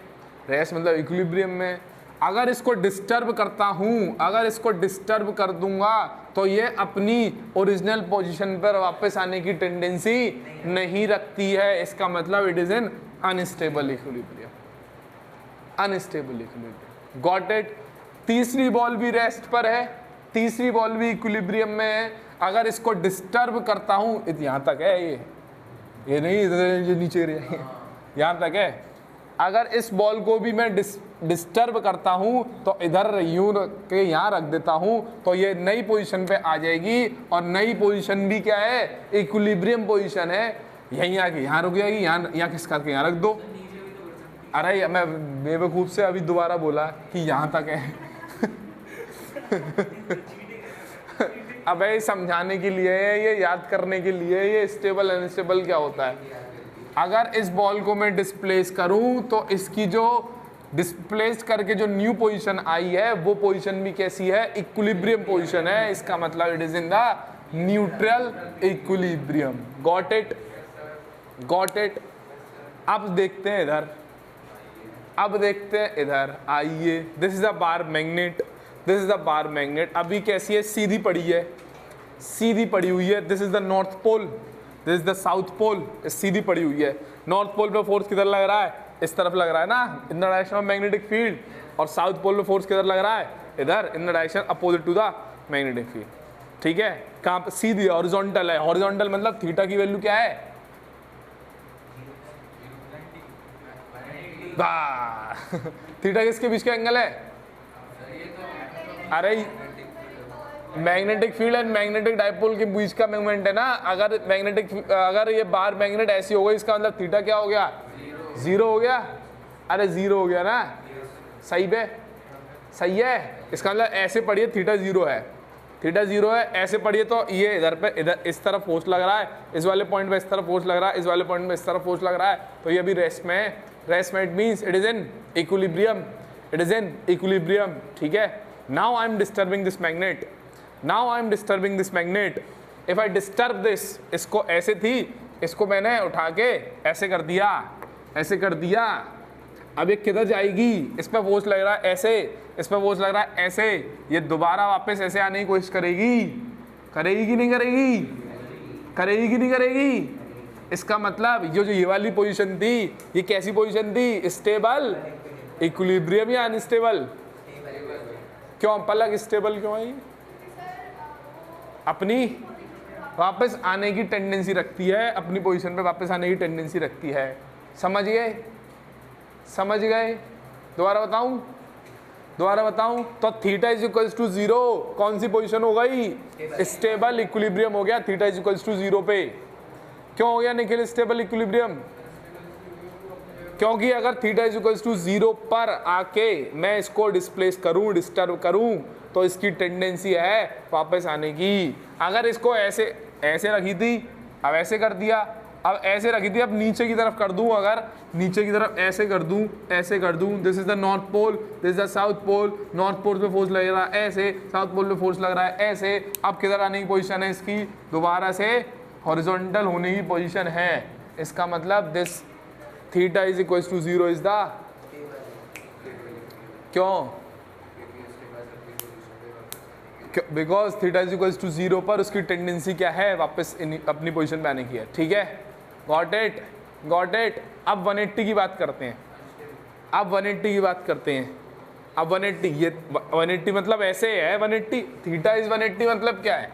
रेस्ट मतलब इक्विलिब्रियम में। अगर इसको डिस्टर्ब करता हूं, अगर इसको डिस्टर्ब कर दूंगा तो ये अपनी ओरिजिनल पोजीशन पर वापस आने की टेंडेंसी नहीं रखती है। इसका मतलब it is in unstable equilibrium. Unstable equilibrium. Got it? तीसरी बॉल भी रेस्ट पर है, तीसरी बॉल भी इक्विलिब्रियम में है। अगर इसको डिस्टर्ब करता हूँ, यहाँ तक है, ये नहीं इधर नीचे यहाँ तक है। अगर इस बॉल को भी मैं डिस्टर्ब करता हूँ तो इधर यूं के यहाँ रख देता हूँ तो ये नई पोजीशन पे आ जाएगी, और नई पोजीशन भी क्या है, इक्विलिब्रियम पोजीशन है। यहीं आके यहाँ रुक जाएगी, यहाँ खिसक के यहाँ रख दो। अरे मैं बेवकूफ़ से अभी दोबारा बोला कि यहाँ तक है। अब ये समझाने के लिए, ये याद करने के लिए, ये स्टेबल अनस्टेबल क्या होता है। अगर इस बॉल को मैं डिस्प्लेस करूं तो इसकी जो डिस्प्लेस करके जो न्यू पोजीशन आई है वो पोजीशन भी कैसी है, इक्विलिब्रियम पोजीशन है। इसका मतलब it is in the neutral equilibrium. Got it, got it. अब देखते हैं इधर, अब देखते हैं इधर, आइए। This is a bar magnet, this is a bar magnet. अभी कैसी है, सीधी पड़ी है, सीधी पड़ी हुई है। This is the north pole, this is the south pole, सीधी पड़ी हुई है। नॉर्थ पोल पे फोर्स किधर लग रहा है, इस तरफ लग रहा है ना, in the direction of magnetic field. और साउथ पोल पे फोर्स किधर लग रहा है, इधर, in the direction opposite to the magnetic field. ठीक है, कहाँ पे, सीधी हॉरिजॉन्टल है। हॉरिजॉन्टल मतलब थीटा की वैल्यू क्या है, थीटा किसके बीच का एंगल है। अरे magnetic field and magnetic dipole के बीच का मूवमेंट है ना। अगर ये बार मैग्नेट ऐसी हो गई, इसका मतलब थीटा क्या हो गया, जीरो हो गया। अरे जीरो हो गया ना, सही पे, सही है। इसका मतलब ऐसे पढ़िए, थीटा जीरो है, थीटा जीरो है। ऐसे पढ़िए तो ये इधर पे, इधर इस तरफ फोर्स लग रहा है, इस वाले पॉइंट पे इस तरफ फोर्स लग रहा है, इस वाले पॉइंट पे इस तरफ फोर्स लग रहा है, तो ये अभी रेस्ट में है। रेस्ट में it means it is in equilibrium, it is in equilibrium. ठीक है, now I am disturbing this magnet, now I am disturbing this magnet. If I disturb this, इसको ऐसे थी, इसको मैंने उठा के ऐसे कर दिया, ऐसे कर दिया। अब ये किधर जाएगी, इस पर फोर्स लग रहा है ऐसे, इस पर फोर्स लग रहा है ऐसे, ये दोबारा वापस ऐसे आने की कोशिश करेगी, करेगी कि नहीं करेगी, करेगी कि नहीं करेगी। इसका मतलब ये वाली पोजीशन थी, ये कैसी पोजीशन थी, स्टेबल इक्विलिब्रियम या अनस्टेबल। क्यों पलक स्टेबल क्यों आई, अपनी वापस आने की टेंडेंसी रखती है, अपनी पोजीशन पे वापस आने की टेंडेंसी रखती है। समझ गए, समझ गए। दोबारा बताऊं, दोबारा बताऊं तो theta is equals to zero कौन सी पोजीशन हो गई, स्टेबल इक्विलिब्रियम हो गया theta is equals to zero पे। क्यों हो गया निखिल स्टेबल इक्विलिब्रियम, क्योंकि अगर theta is equals to zero पर आके मैं इसको डिस्प्लेस करूं, डिस्टर्ब करूं, तो इसकी टेंडेंसी है वापस आने की। अगर इसको ऐसे ऐसे रखी थी, अब ऐसे कर दिया, अब ऐसे रखी थी, अब नीचे की तरफ कर दूं, अगर नीचे की तरफ ऐसे कर दूं, ऐसे कर दूं, this is the north pole, this is the south pole. North pole पे फोर्स लग रहा है ऐसे, साउथ पोल पे फोर्स लग रहा है ऐसे। अब किधर आने की पोजीशन है इसकी, दोबारा से हॉरिजॉन्टल होने की पोजीशन है। इसका मतलब this theta is equal to zero is the, क्यों, because theta is equal to zero पर उसकी टेंडेंसी क्या है, वापस अपनी पोजीशन पे आने की है। ठीक है, गॉट इट, गॉट इट। अब 180 की बात करते हैं, अब 180 की बात करते हैं। अब 180, ये 180 मतलब ऐसे है, 180 थीटा इज 180 मतलब क्या है,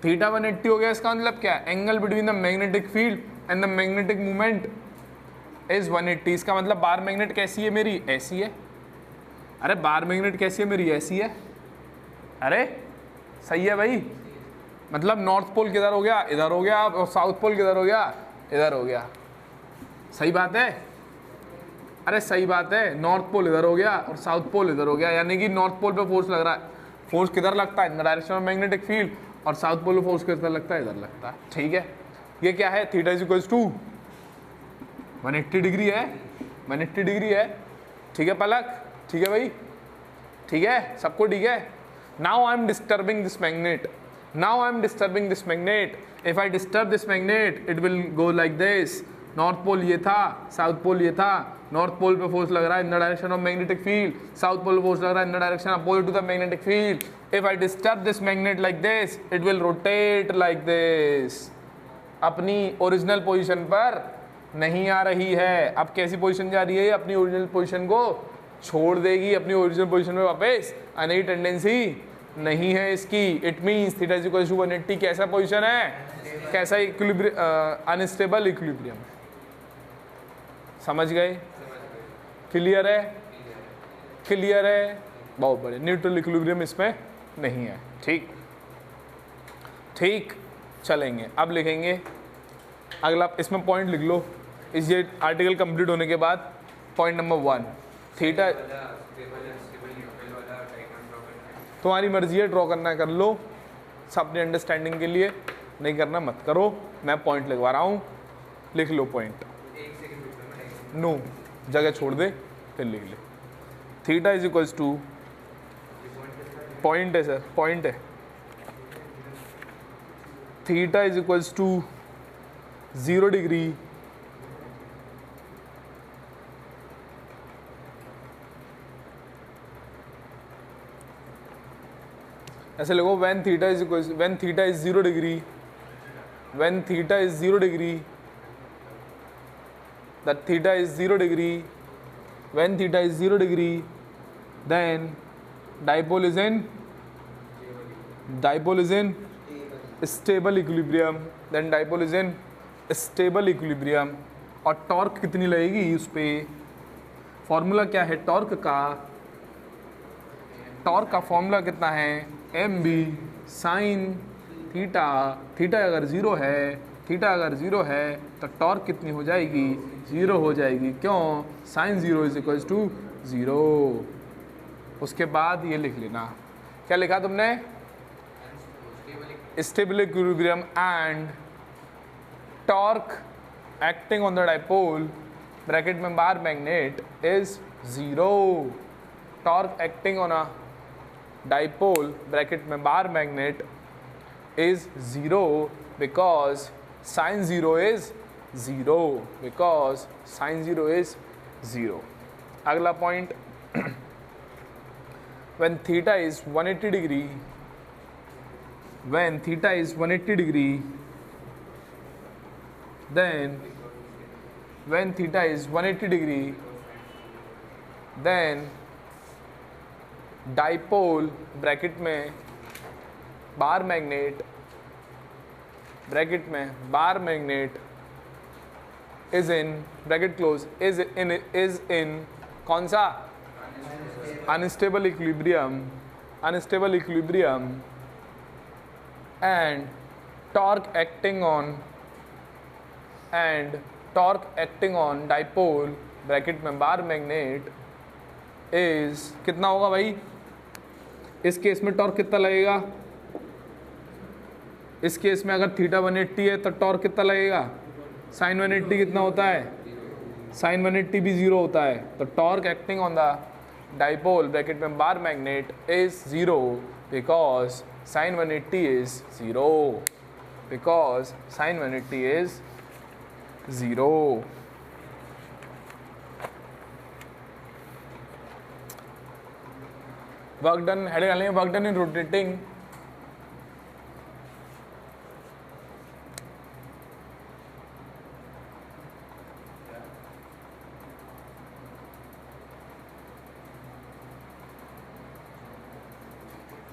थीटा 180 हो गया। इसका मतलब क्या है, angle between the magnetic field and the magnetic movement is 180। इसका मतलब बार मैग्नेट कैसी है मेरी, ऐसी है। अरे बार मैग्नेट कैसी है मेरी, ऐसी है। अरे सही है भाई, मतलब नॉर्थ पोल किधर हो गया, इधर हो गया, और साउथ पोल किधर हो गया, इधर हो गया। सही बात है, अरे सही बात है, नॉर्थ पोल इधर हो गया और साउथ पोल इधर हो गया। यानी कि नॉर्थ पोल पे फोर्स लग रहा है, फोर्स किधर लगता है, इन the direction of magnetic field, और साउथ पोल पे फोर्स किधर लगता है, इधर लगता है। ठीक है, ये क्या है, theta is equals to 180 degree है, 180 डिग्री है। ठीक है पलक, ठीक है भाई, ठीक है, सबको ठीक है। Now I am disturbing this magnet. Now I am disturbing this magnet. If I disturb this magnet, it will go like this. North pole ये था, South pole ये था। North pole पे फोर्स लग रहा है in the direction of magnetic field. South pole पे force लग रहा है in the direction opposite to the magnetic field. If I disturb this magnet like this, it will rotate like this. अपनी original position पर नहीं आ रही है। अब कैसी पोजीशन जा रही है, अपनी ओरिजिनल पोजीशन को छोड़ देगी, अपनी ओरिजिनल पोजीशन में वापस आने की टेंडेंसी नहीं है इसकी। It means theta is equal to 180 कैसा पोजीशन है, कैसा इक्विलिब्रियम, अनस्टेबल इक्विलिब्रियम। समझ गए? क्लियर है? क्लियर है, बहुत बढ़िया। न्यूट्रल इक्विलिब्रियम इसमें नहीं है। ठीक ठीक, चलेंगे। अब लिखेंगे अगला, इसमें पॉइंट लिख लो। इस ये आर्टिकल कंप्लीट होने के बाद पॉइंट नंबर 1, थीटा तुम्हारी मर्जी है, ड्रॉ करना है कर लो, अपनी अंडरस्टैंडिंग के लिए, नहीं करना मत करो। मैं पॉइंट लिखवा रहा हूँ, लिख लो पॉइंट। नो, जगह छोड़ दे फिर लिख ले। Theta is equals to, point है सर, पॉइंट है। Theta is equals to 0 degree ऐसे लिखो, when theta is equals, when theta is 0 degree, when theta is 0 degree, that theta is 0 degree, when theta is 0 degree, then dipole is in stable equilibrium, then dipole is in stable equilibrium। और torque कितनी लगेगी उस पर? Formula क्या है torque का? Torque का formula कितना है? M B sine theta. Theta अगर 0 है, थीटा अगर 0 है तो टॉर्क कितनी हो जाएगी? 0 हो जाएगी। क्यों? Sine 0 is equals to 0। उसके बाद ये लिख लेना, क्या लिखा तुमने? Stable equilibrium and torque acting on the dipole bracket में bar magnet is 0। Torque acting on a dipole bracket में bar magnet is 0 because sin 0 is 0, because sin 0 is 0। अगला point, when theta is 180 degree, when theta is 180 degree, then when theta is 180 degree, then dipole bracket में bar magnet, bracket में bar magnet is in, bracket close, is in कौन सा? Unstable equilibrium, unstable equilibrium and torque acting on dipole bracket में bar magnet is, कितना होगा भाई इस case में? टॉर्क कितना लगेगा इस केस में? अगर थीटा 180 है तो टॉर्क कितना लगेगा? साइन 180 कितना होता है? साइन 180 भी 0 होता है। तो torque acting on the dipole bracket में bar magnet is 0 because sine 180 is 0, because sine 180 is 0। Work done, heading डालेंगे work done in rotating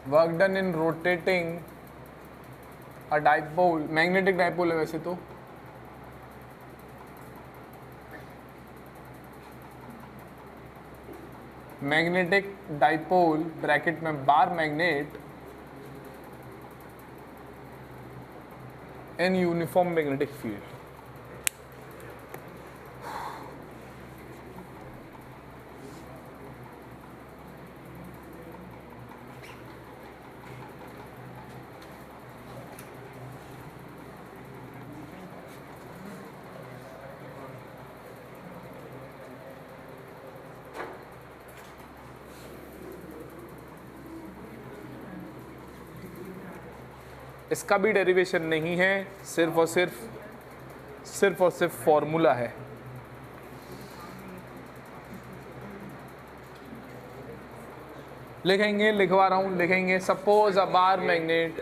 work done in rotating a dipole, magnetic dipole है वैसे तो, magnetic dipole bracket में bar magnet in uniform magnetic field. इसका भी derivation नहीं है, सिर्फ और सिर्फ फॉर्मूला है। लिखेंगे, लिखवा रहा हूं, लिखेंगे सपोज अ बार मैग्नेट,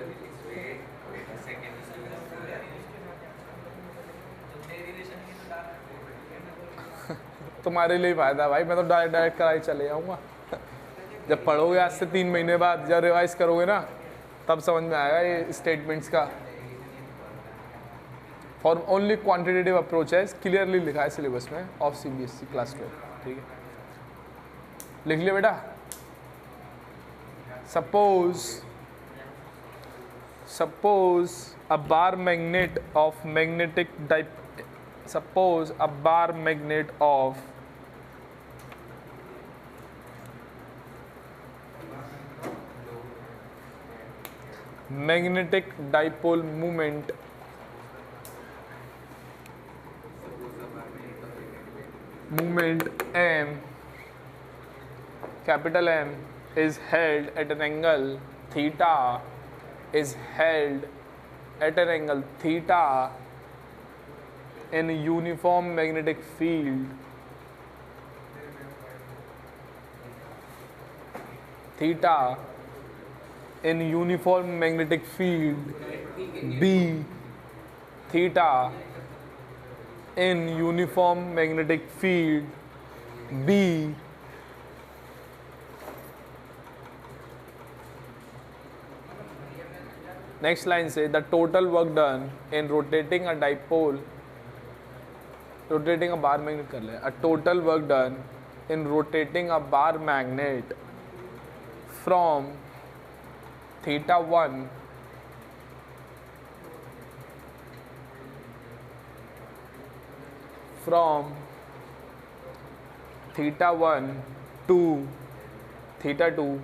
तुम्हारे लिए फायदा भाई, मैं तो डायरेक्ट कराई चले जाऊंगा। जब पढ़ोगे आज से 3 महीने बाद, जब रिवाइज करोगे ना, तब समझ में आएगा ये स्टेटमेंट्स का। फॉर ओनली क्वांटिटेटिव अप्रोच है, क्लियरली लिखा है सिलेबस में ऑफ CBSE क्लास 12। ठीक है, लिख लिया बेटा। Suppose a bar magnet of magnetic suppose a bar magnet of magnetic dipole moment M, capital M, is held at an angle theta, is held at an angle theta in uniform magnetic field theta in uniform magnetic field B, theta in uniform magnetic field B next line say the total work done in rotating a dipole, rotating a bar magnet कर ले, a total work done in rotating a bar magnet from theta 1 to theta 2,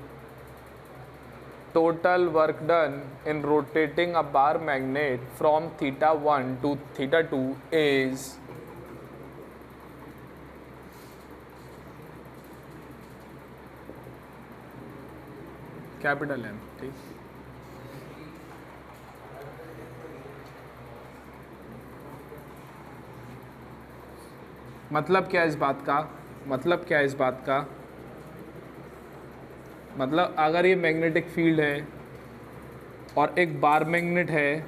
total work done in rotating a bar magnet from theta 1 to theta 2 is capital M। ठीक, मतलब क्या इस बात का, मतलब क्या इस बात का, मतलब अगर ये मैग्नेटिक फील्ड है और एक बार मैग्नेट है,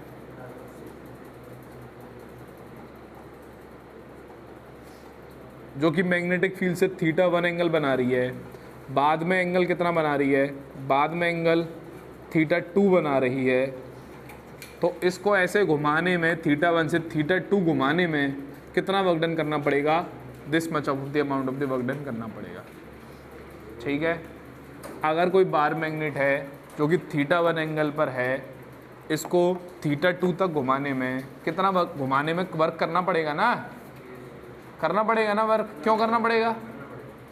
जो कि मैग्नेटिक फील्ड से थीटा 1 एंगल बना रही है, बाद में एंगल कितना बना रही है, बाद में एंगल थीटा 2 बना रही है, तो इसको ऐसे घुमाने में, थीटा 1 से थीटा 2 घुमाने में कितना वर्क डन करना पड़ेगा, this much of the amount of the work done करना पड़ेगा। ठीक है, अगर कोई बार मैग्नेट है जो कि थीटा 1 एंगल पर है, इसको थीटा 2 तक घुमाने में कितना वर्क, घुमाने में वर्क करना पड़ेगा ना, करना पड़ेगा ना वर्क। क्यों करना पड़ेगा,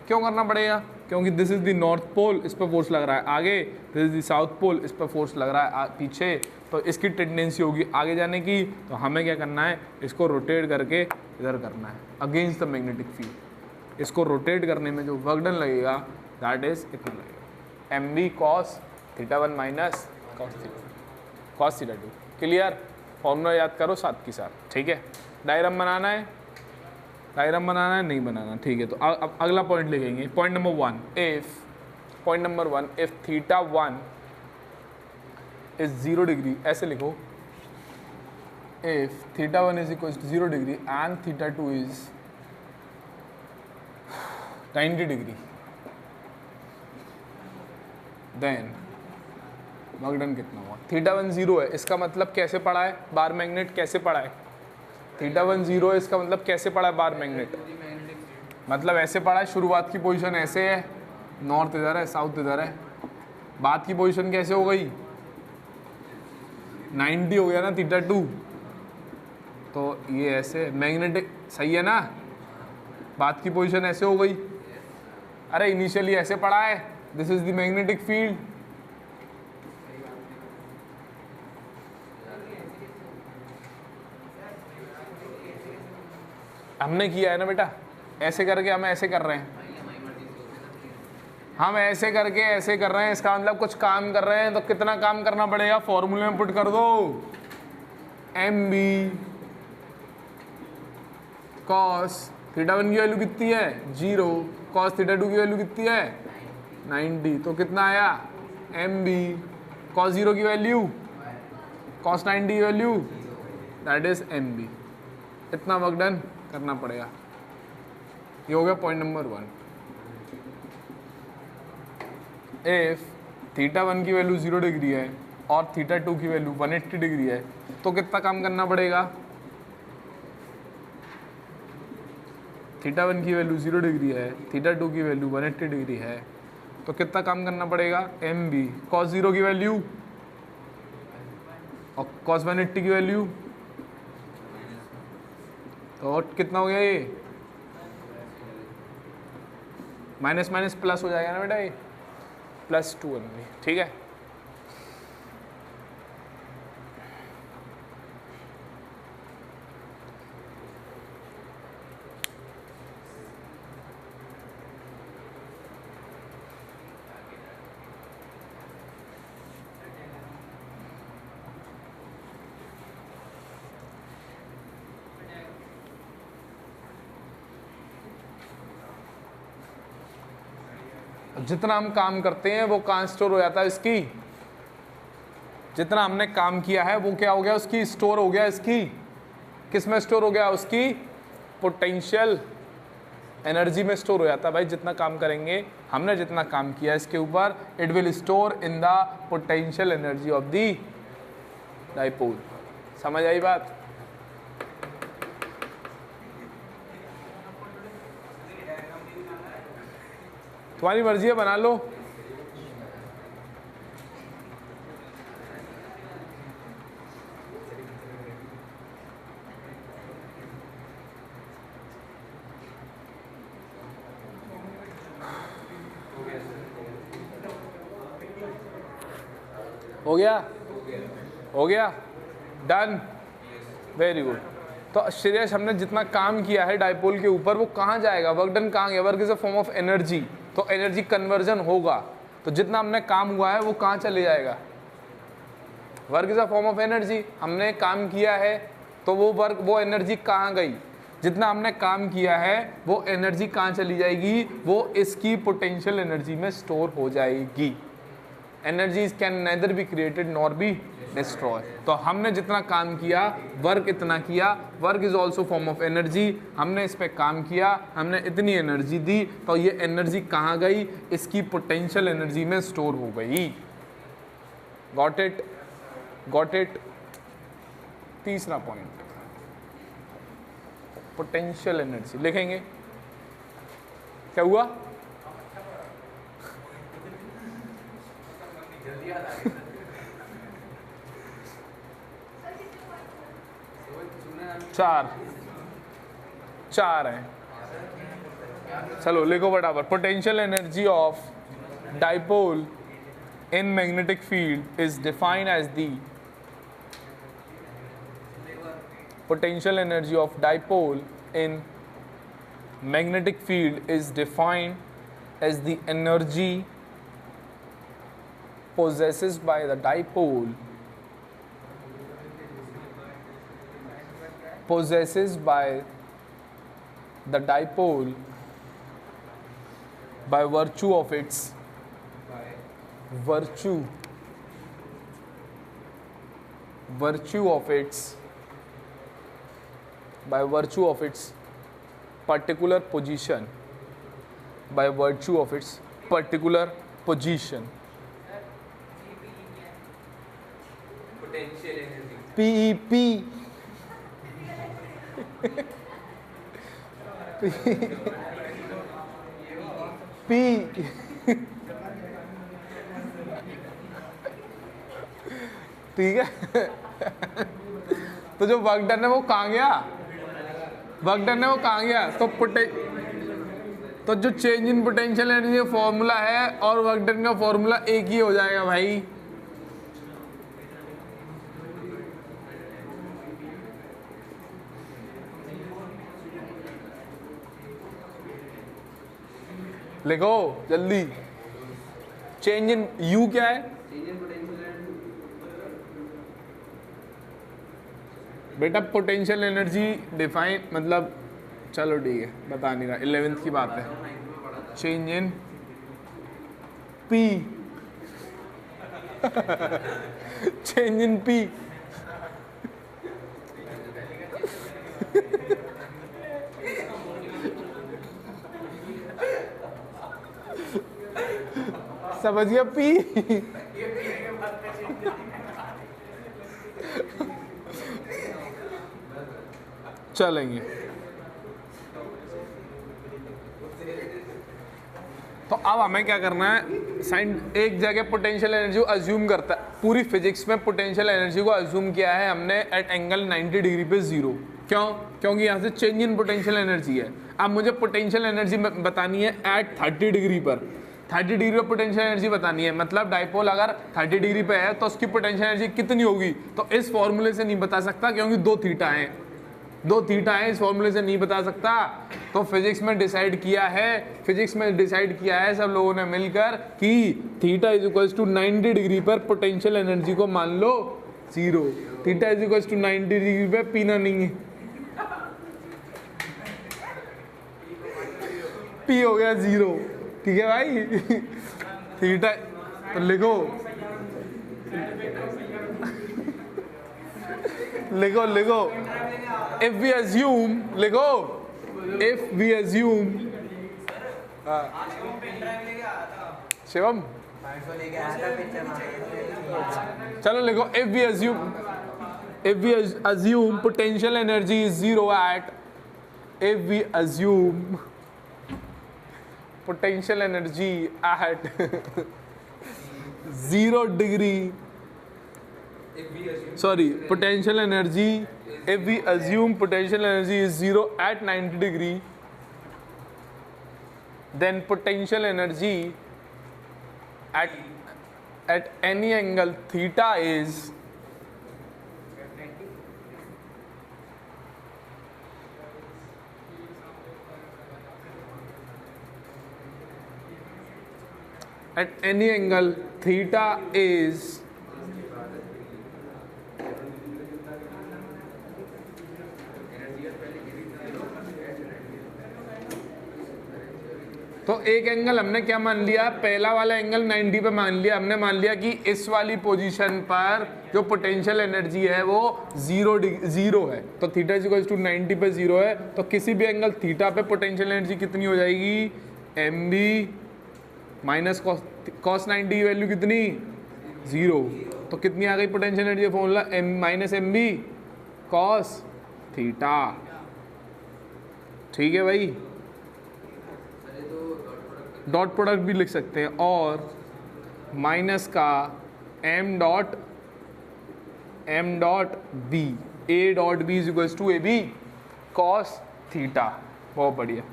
क्यों करना पड़ेगा, क्योंकि this is the north pole, इस पर फोर्स लग रहा है आगे, this is the south pole, इस पर फोर्स लग रहा है पीछे, तो इसकी टेंडेंसी होगी आगे जाने की, तो हमें क्या करना है, इसको रोटेट करके इधर करना है अगेंस्ट द मैग्नेटिक फील्ड। इसको रोटेट करने में जो वर्क डन लगेगा दैट इज इतना लगेगा mv cos theta 1 minus cos theta 2। Clear, formula याद करो साथ के साथ। ठीक है, डायग्राम बनाना है, डायग्राम बनाना है नहीं बनाना, ठीक है। तो अब अगला पॉइंट लिखेंगे, point number 1, if theta 1 is 0 degree, ऐसे लिखो, if theta 1 is equal to 0 degree and theta 2 is 90 degree, then work done कितना हुआ। थीटा 1 0 है, इसका मतलब कैसे पड़ा है, बार मैग्नेट कैसे पड़ा है, थीटा 1 0 है, इसका मतलब कैसे पड़ा है बार मैग्नेट, मतलब ऐसे पड़ा है, शुरुआत की पोजीशन ऐसे है, नॉर्थ इधर है, साउथ इधर है, बाद की पोजीशन कैसे हो गई, 90 हो गया ना थीटा 2, तो ये ऐसे मैग्नेटिक, सही है ना, बाद की पोजीशन ऐसे हो गई, अरे इनिशियली ऐसे पड़ा है, this is the magnetic field, हमने किया है ना बेटा, ऐसे करके हम ऐसे कर रहे हैं, हम ऐसे करके ऐसे कर रहे हैं, इसका मतलब कुछ काम कर रहे हैं, तो कितना काम करना पड़ेगा, फॉर्मूले में पुट कर दो, एम बी कॉस थीटा 1 की वैल्यू कितनी है 0, कॉस थीटा 2 की वैल्यू कितनी है 90, तो कितना आया एम बी कॉस 0 की वैल्यू, कॉस 90 की value, that is M B. इतना वर्क डन करना पड़ेगा। ये हो गया पॉइंट नंबर 1। इफ थीटा 1 की वैल्यू 0 डिग्री है और थीटा 2 की वैल्यू 180 डिग्री है तो कितना काम करना पड़ेगा? थीटा 1 की वैल्यू 0 डिग्री है, थीटा 2 की वैल्यू 180 डिग्री है, तो कितना काम करना पड़ेगा? एम बी कॉस 0 की वैल्यू और कॉस 180 की वैल्यू, तो कितना हो गया ये? माइनस माइनस प्लस हो जाएगा ना बेटा, ये +2 एम बी। ठीक है, जितना हम काम करते हैं वो कहाँ स्टोर हो जाता है? इसकी जितना हमने काम किया है वो क्या हो गया? उसकी स्टोर हो गया। इसकी किस में स्टोर हो गया? उसकी पोटेंशियल एनर्जी में स्टोर हो जाता है। भाई जितना काम करेंगे, हमने जितना काम किया इसके ऊपर, it will store in the potential energy of the dipole. समझ आई बात? तुम्हारी मर्जी है, बना लो। हो गया? हो गया? Done, very good. तो श्रेयस, हमने जितना काम किया है डाइपोल के ऊपर वो कहाँ जाएगा? वर्क डन कहाँ गया? Work is a form of energy, तो एनर्जी कन्वर्जन होगा। तो जितना हमने काम हुआ है वो कहाँ चले जाएगा? Work is a form of energy. हमने काम किया है तो वो वर्क, वो एनर्जी कहाँ गई? जितना हमने काम किया है वो एनर्जी कहाँ चली जाएगी? वो इसकी पोटेंशियल एनर्जी में स्टोर हो जाएगी। Energies can nether be created nor be destroy. तो हमने जितना काम किया, वर्क इतना किया, work is also form of energy. हमने इस पे काम किया, हमने इतनी एनर्जी दी, तो ये एनर्जी कहाँ गई? इसकी पोटेंशियल एनर्जी में स्टोर हो गई। Got it? Got it? तीसरा पॉइंट, पोटेंशियल एनर्जी लिखेंगे। क्या हुआ? चार हैं। चलो लिखो फटाफट। Potential energy of dipole in magnetic field is defined as the potential energy of dipole in magnetic field is defined as the energy possessed by the dipole by virtue of its particular position, by virtue of its particular position. Potential energy. PEP. P. ठीक है। तो जो work done है वो कहाँ गया? Work done है वो कहाँ गया? तो जो change in potential energy formula है और वर्क डन का फॉर्मूला एक ही हो जाएगा भाई। लिखो जल्दी। चेंज इन यू क्या है बेटा? पोटेंशियल एनर्जी डिफाइन, मतलब चलो ठीक है, बता नहीं रहा, 11th की बात है। Change in P. Change in P. समझ गया पी। चलेंगे। तो अब हमें क्या करना है, साइन एक जगह पोटेंशियल एनर्जी को अज्यूम करता है, पूरी फिजिक्स में पोटेंशियल एनर्जी को अज्यूम किया है हमने एट एंगल 90 डिग्री पे जीरो। क्यों? क्योंकि यहाँ से चेंज इन पोटेंशियल एनर्जी है। अब मुझे पोटेंशियल एनर्जी बतानी है एट 30 डिग्री पर, 30 डिग्री पर पोटेंशियल एनर्जी बतानी है। मतलब डाइपोल अगर 30 डिग्री पे है तो उसकी पोटेंशियल एनर्जी कितनी होगी, तो इस फॉर्मूले से नहीं बता सकता क्योंकि दो थीटा हैं, दो थीटा है, इस फॉर्मूले से नहीं बता सकता। तो फिजिक्स में डिसाइड किया है सब लोगों ने मिलकर कि theta is equals to 90 degree पर पोटेंशियल एनर्जी को मान लो zero. Theta is equals to 90 degree पे पीना नहीं है, पी हो गया जीरो। ठीक है भाई। थीटा तो लिखो लिखो लिखो if we assume, लिखो if we assume, शिवम चलो लिखो if we assume potential energy is zero at, if we assume potential energy at 0 degree, sorry, potential energy, if we assume potential energy is zero at 90 degree, then potential energy at any angle theta is at any angle theta is तो एक angle हमने क्या मान लिया, पहला वाला angle 90 पे मान लिया, हमने मान लिया कि इस वाली पोजीशन पर जो पोटेंशियल एनर्जी है वो जीरो है। तो थीटा इज इक्वल टू 90 पे जीरो है, तो किसी भी एंगल थीटा पे पोटेंशियल एनर्जी कितनी हो जाएगी, एम बी माइनस कॉस 90 की वैल्यू कितनी, जीरो। तो कितनी आ गई potential energy formula, M minus M B cos theta. ठीक है भाई, डॉट प्रोडक्ट भी लिख सकते हैं, और माइनस का M dot B, A dot B is equals to A B cos theta. बहुत बढ़िया।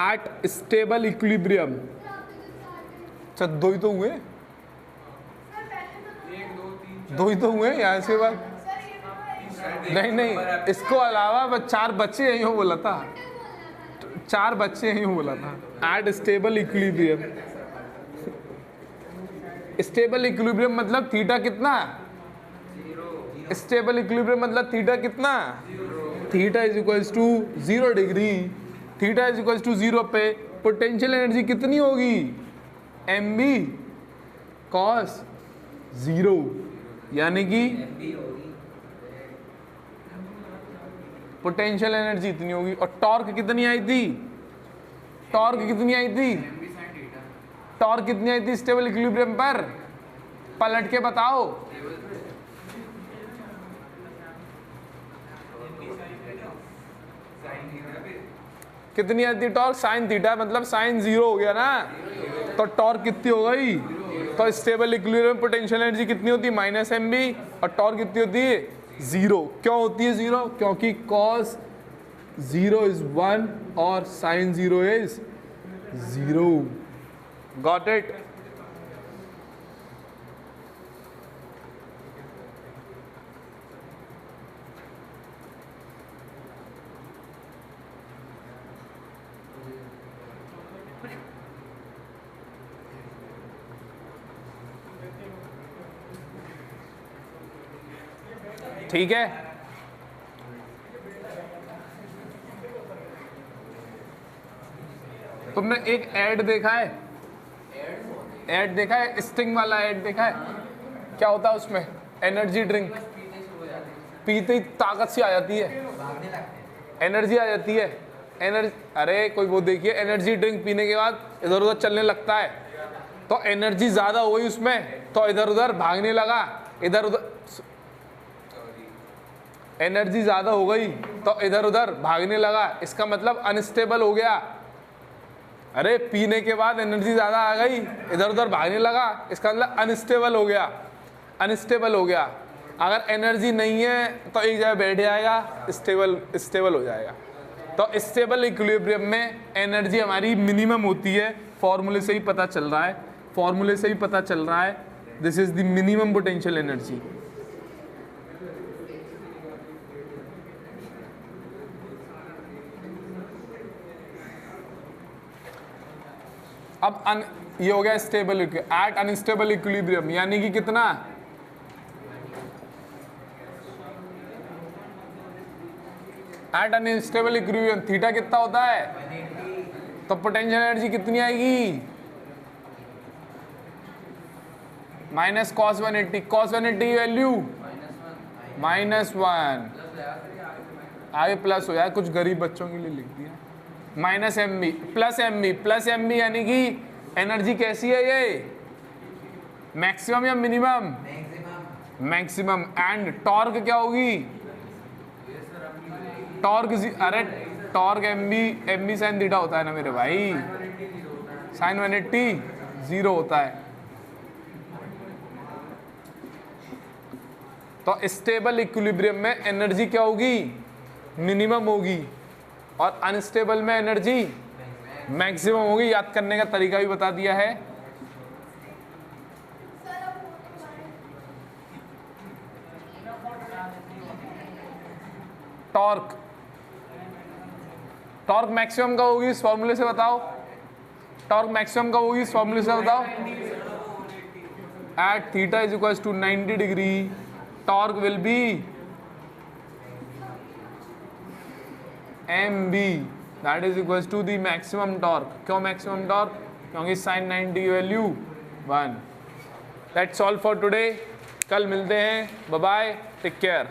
एट स्टेबल इक्विलिब्रियम, अच्छा दो ही तो हुए, दो ही तो हुए यहाँ से बाद, नहीं नहीं, इसको अलावा बस 4 बच्चे यही हो बोला था, 4 बच्चे यही हो बोला था। At stable equilibrium, stable equilibrium मतलब थीटा कितना, स्टेबल इक्विलिब्रियम मतलब थीटा कितना, theta is equals to 0 degree, theta is equals to 0 पे पोटेंशियल एनर्जी कितनी होगी, एम बी कॉस 0, यानी कि पोटेंशियल एनर्जी इतनी होगी। और टॉर्क कितनी आई थी, टॉर्क कितनी आई थी, टॉर्क कितनी आई थी स्टेबल इक्विलिब्रियम पर, पलट के बताओ, कितनी आई थी टॉर्क, साइन थीटा, मतलब साइन 0 हो गया ना, तो टॉर्क कितनी हो गई, तो स्टेबल इक्विलिब्रियम पोटेंशियल एनर्जी कितनी होती है, माइनस एम बी, और टॉर्क कितनी होती है, 0। क्यों होती है 0, क्योंकि cos 0 is 1 और sin 0 is 0। Got it? ठीक है, तुमने एक ऐड देखा है, ऐड देखा है, स्टिंग वाला ऐड देखा है, क्या होता है उसमें, एनर्जी ड्रिंक पीते ही ताकत सी आ जाती है, एनर्जी आ जाती है। एनर्जी, अरे कोई वो देखिए एनर्जी ड्रिंक पीने के बाद इधर उधर चलने लगता है, तो एनर्जी ज़्यादा हो गई उसमें, तो इधर उधर भागने लगा, इधर उधर एनर्जी ज़्यादा हो गई तो इधर उधर भागने लगा, इसका मतलब अनस्टेबल हो गया। अरे पीने के बाद एनर्जी ज़्यादा आ गई, इधर उधर भागने लगा, इसका मतलब अनस्टेबल हो गया, अनस्टेबल हो गया। अगर एनर्जी नहीं है तो एक जगह बैठ जाएगा, स्टेबल हो जाएगा। तो स्टेबल इक्विलिब्रियम में एनर्जी हमारी मिनिमम होती है, फॉर्मूले से ही पता चल रहा है, फॉर्मूले से ही पता चल रहा है। This is the minimum potential energy. अब ये हो गया स्टेबल एट अनस्टेबल इक्विलिब्रियम, यानी कि कितना, एट अनस्टेबल इक्विलिब्रियम थीटा कितना होता है, तो पोटेंशियल एनर्जी कितनी आएगी, माइनस कॉस 180, कॉस 180 की वैल्यू -1, आगे प्लस हो जाए, कुछ गरीब बच्चों के लिए लिख दिया, minus M B plus M B, plus M B यानी कि एनर्जी कैसी है ये, मैक्सिमम या मिनिमम, मैक्सिमम। एंड टॉर्क क्या होगी, टॉर्क, अरे torque M B sine theta होता है ना मेरे भाई, साइन 180 0 होता है। तो स्टेबल इक्विलिब्रियम में एनर्जी क्या होगी, मिनिमम होगी, और अनस्टेबल में एनर्जी मैक्सिमम होगी। याद करने का तरीका भी बता दिया है। टॉर्क, टॉर्क मैक्सिमम का होगी इस फॉर्मूले से बताओ, टॉर्क मैक्सिमम का होगी इस फॉर्मूले से बताओ, at theta is equals to 90 degree torque will be M B, that is equals to the maximum torque. क्यों मैक्सिमम टॉर्क, क्योंकि साइन 90 की value 1। That's all for today, कल मिलते हैं, बाय बाय, टेक केयर।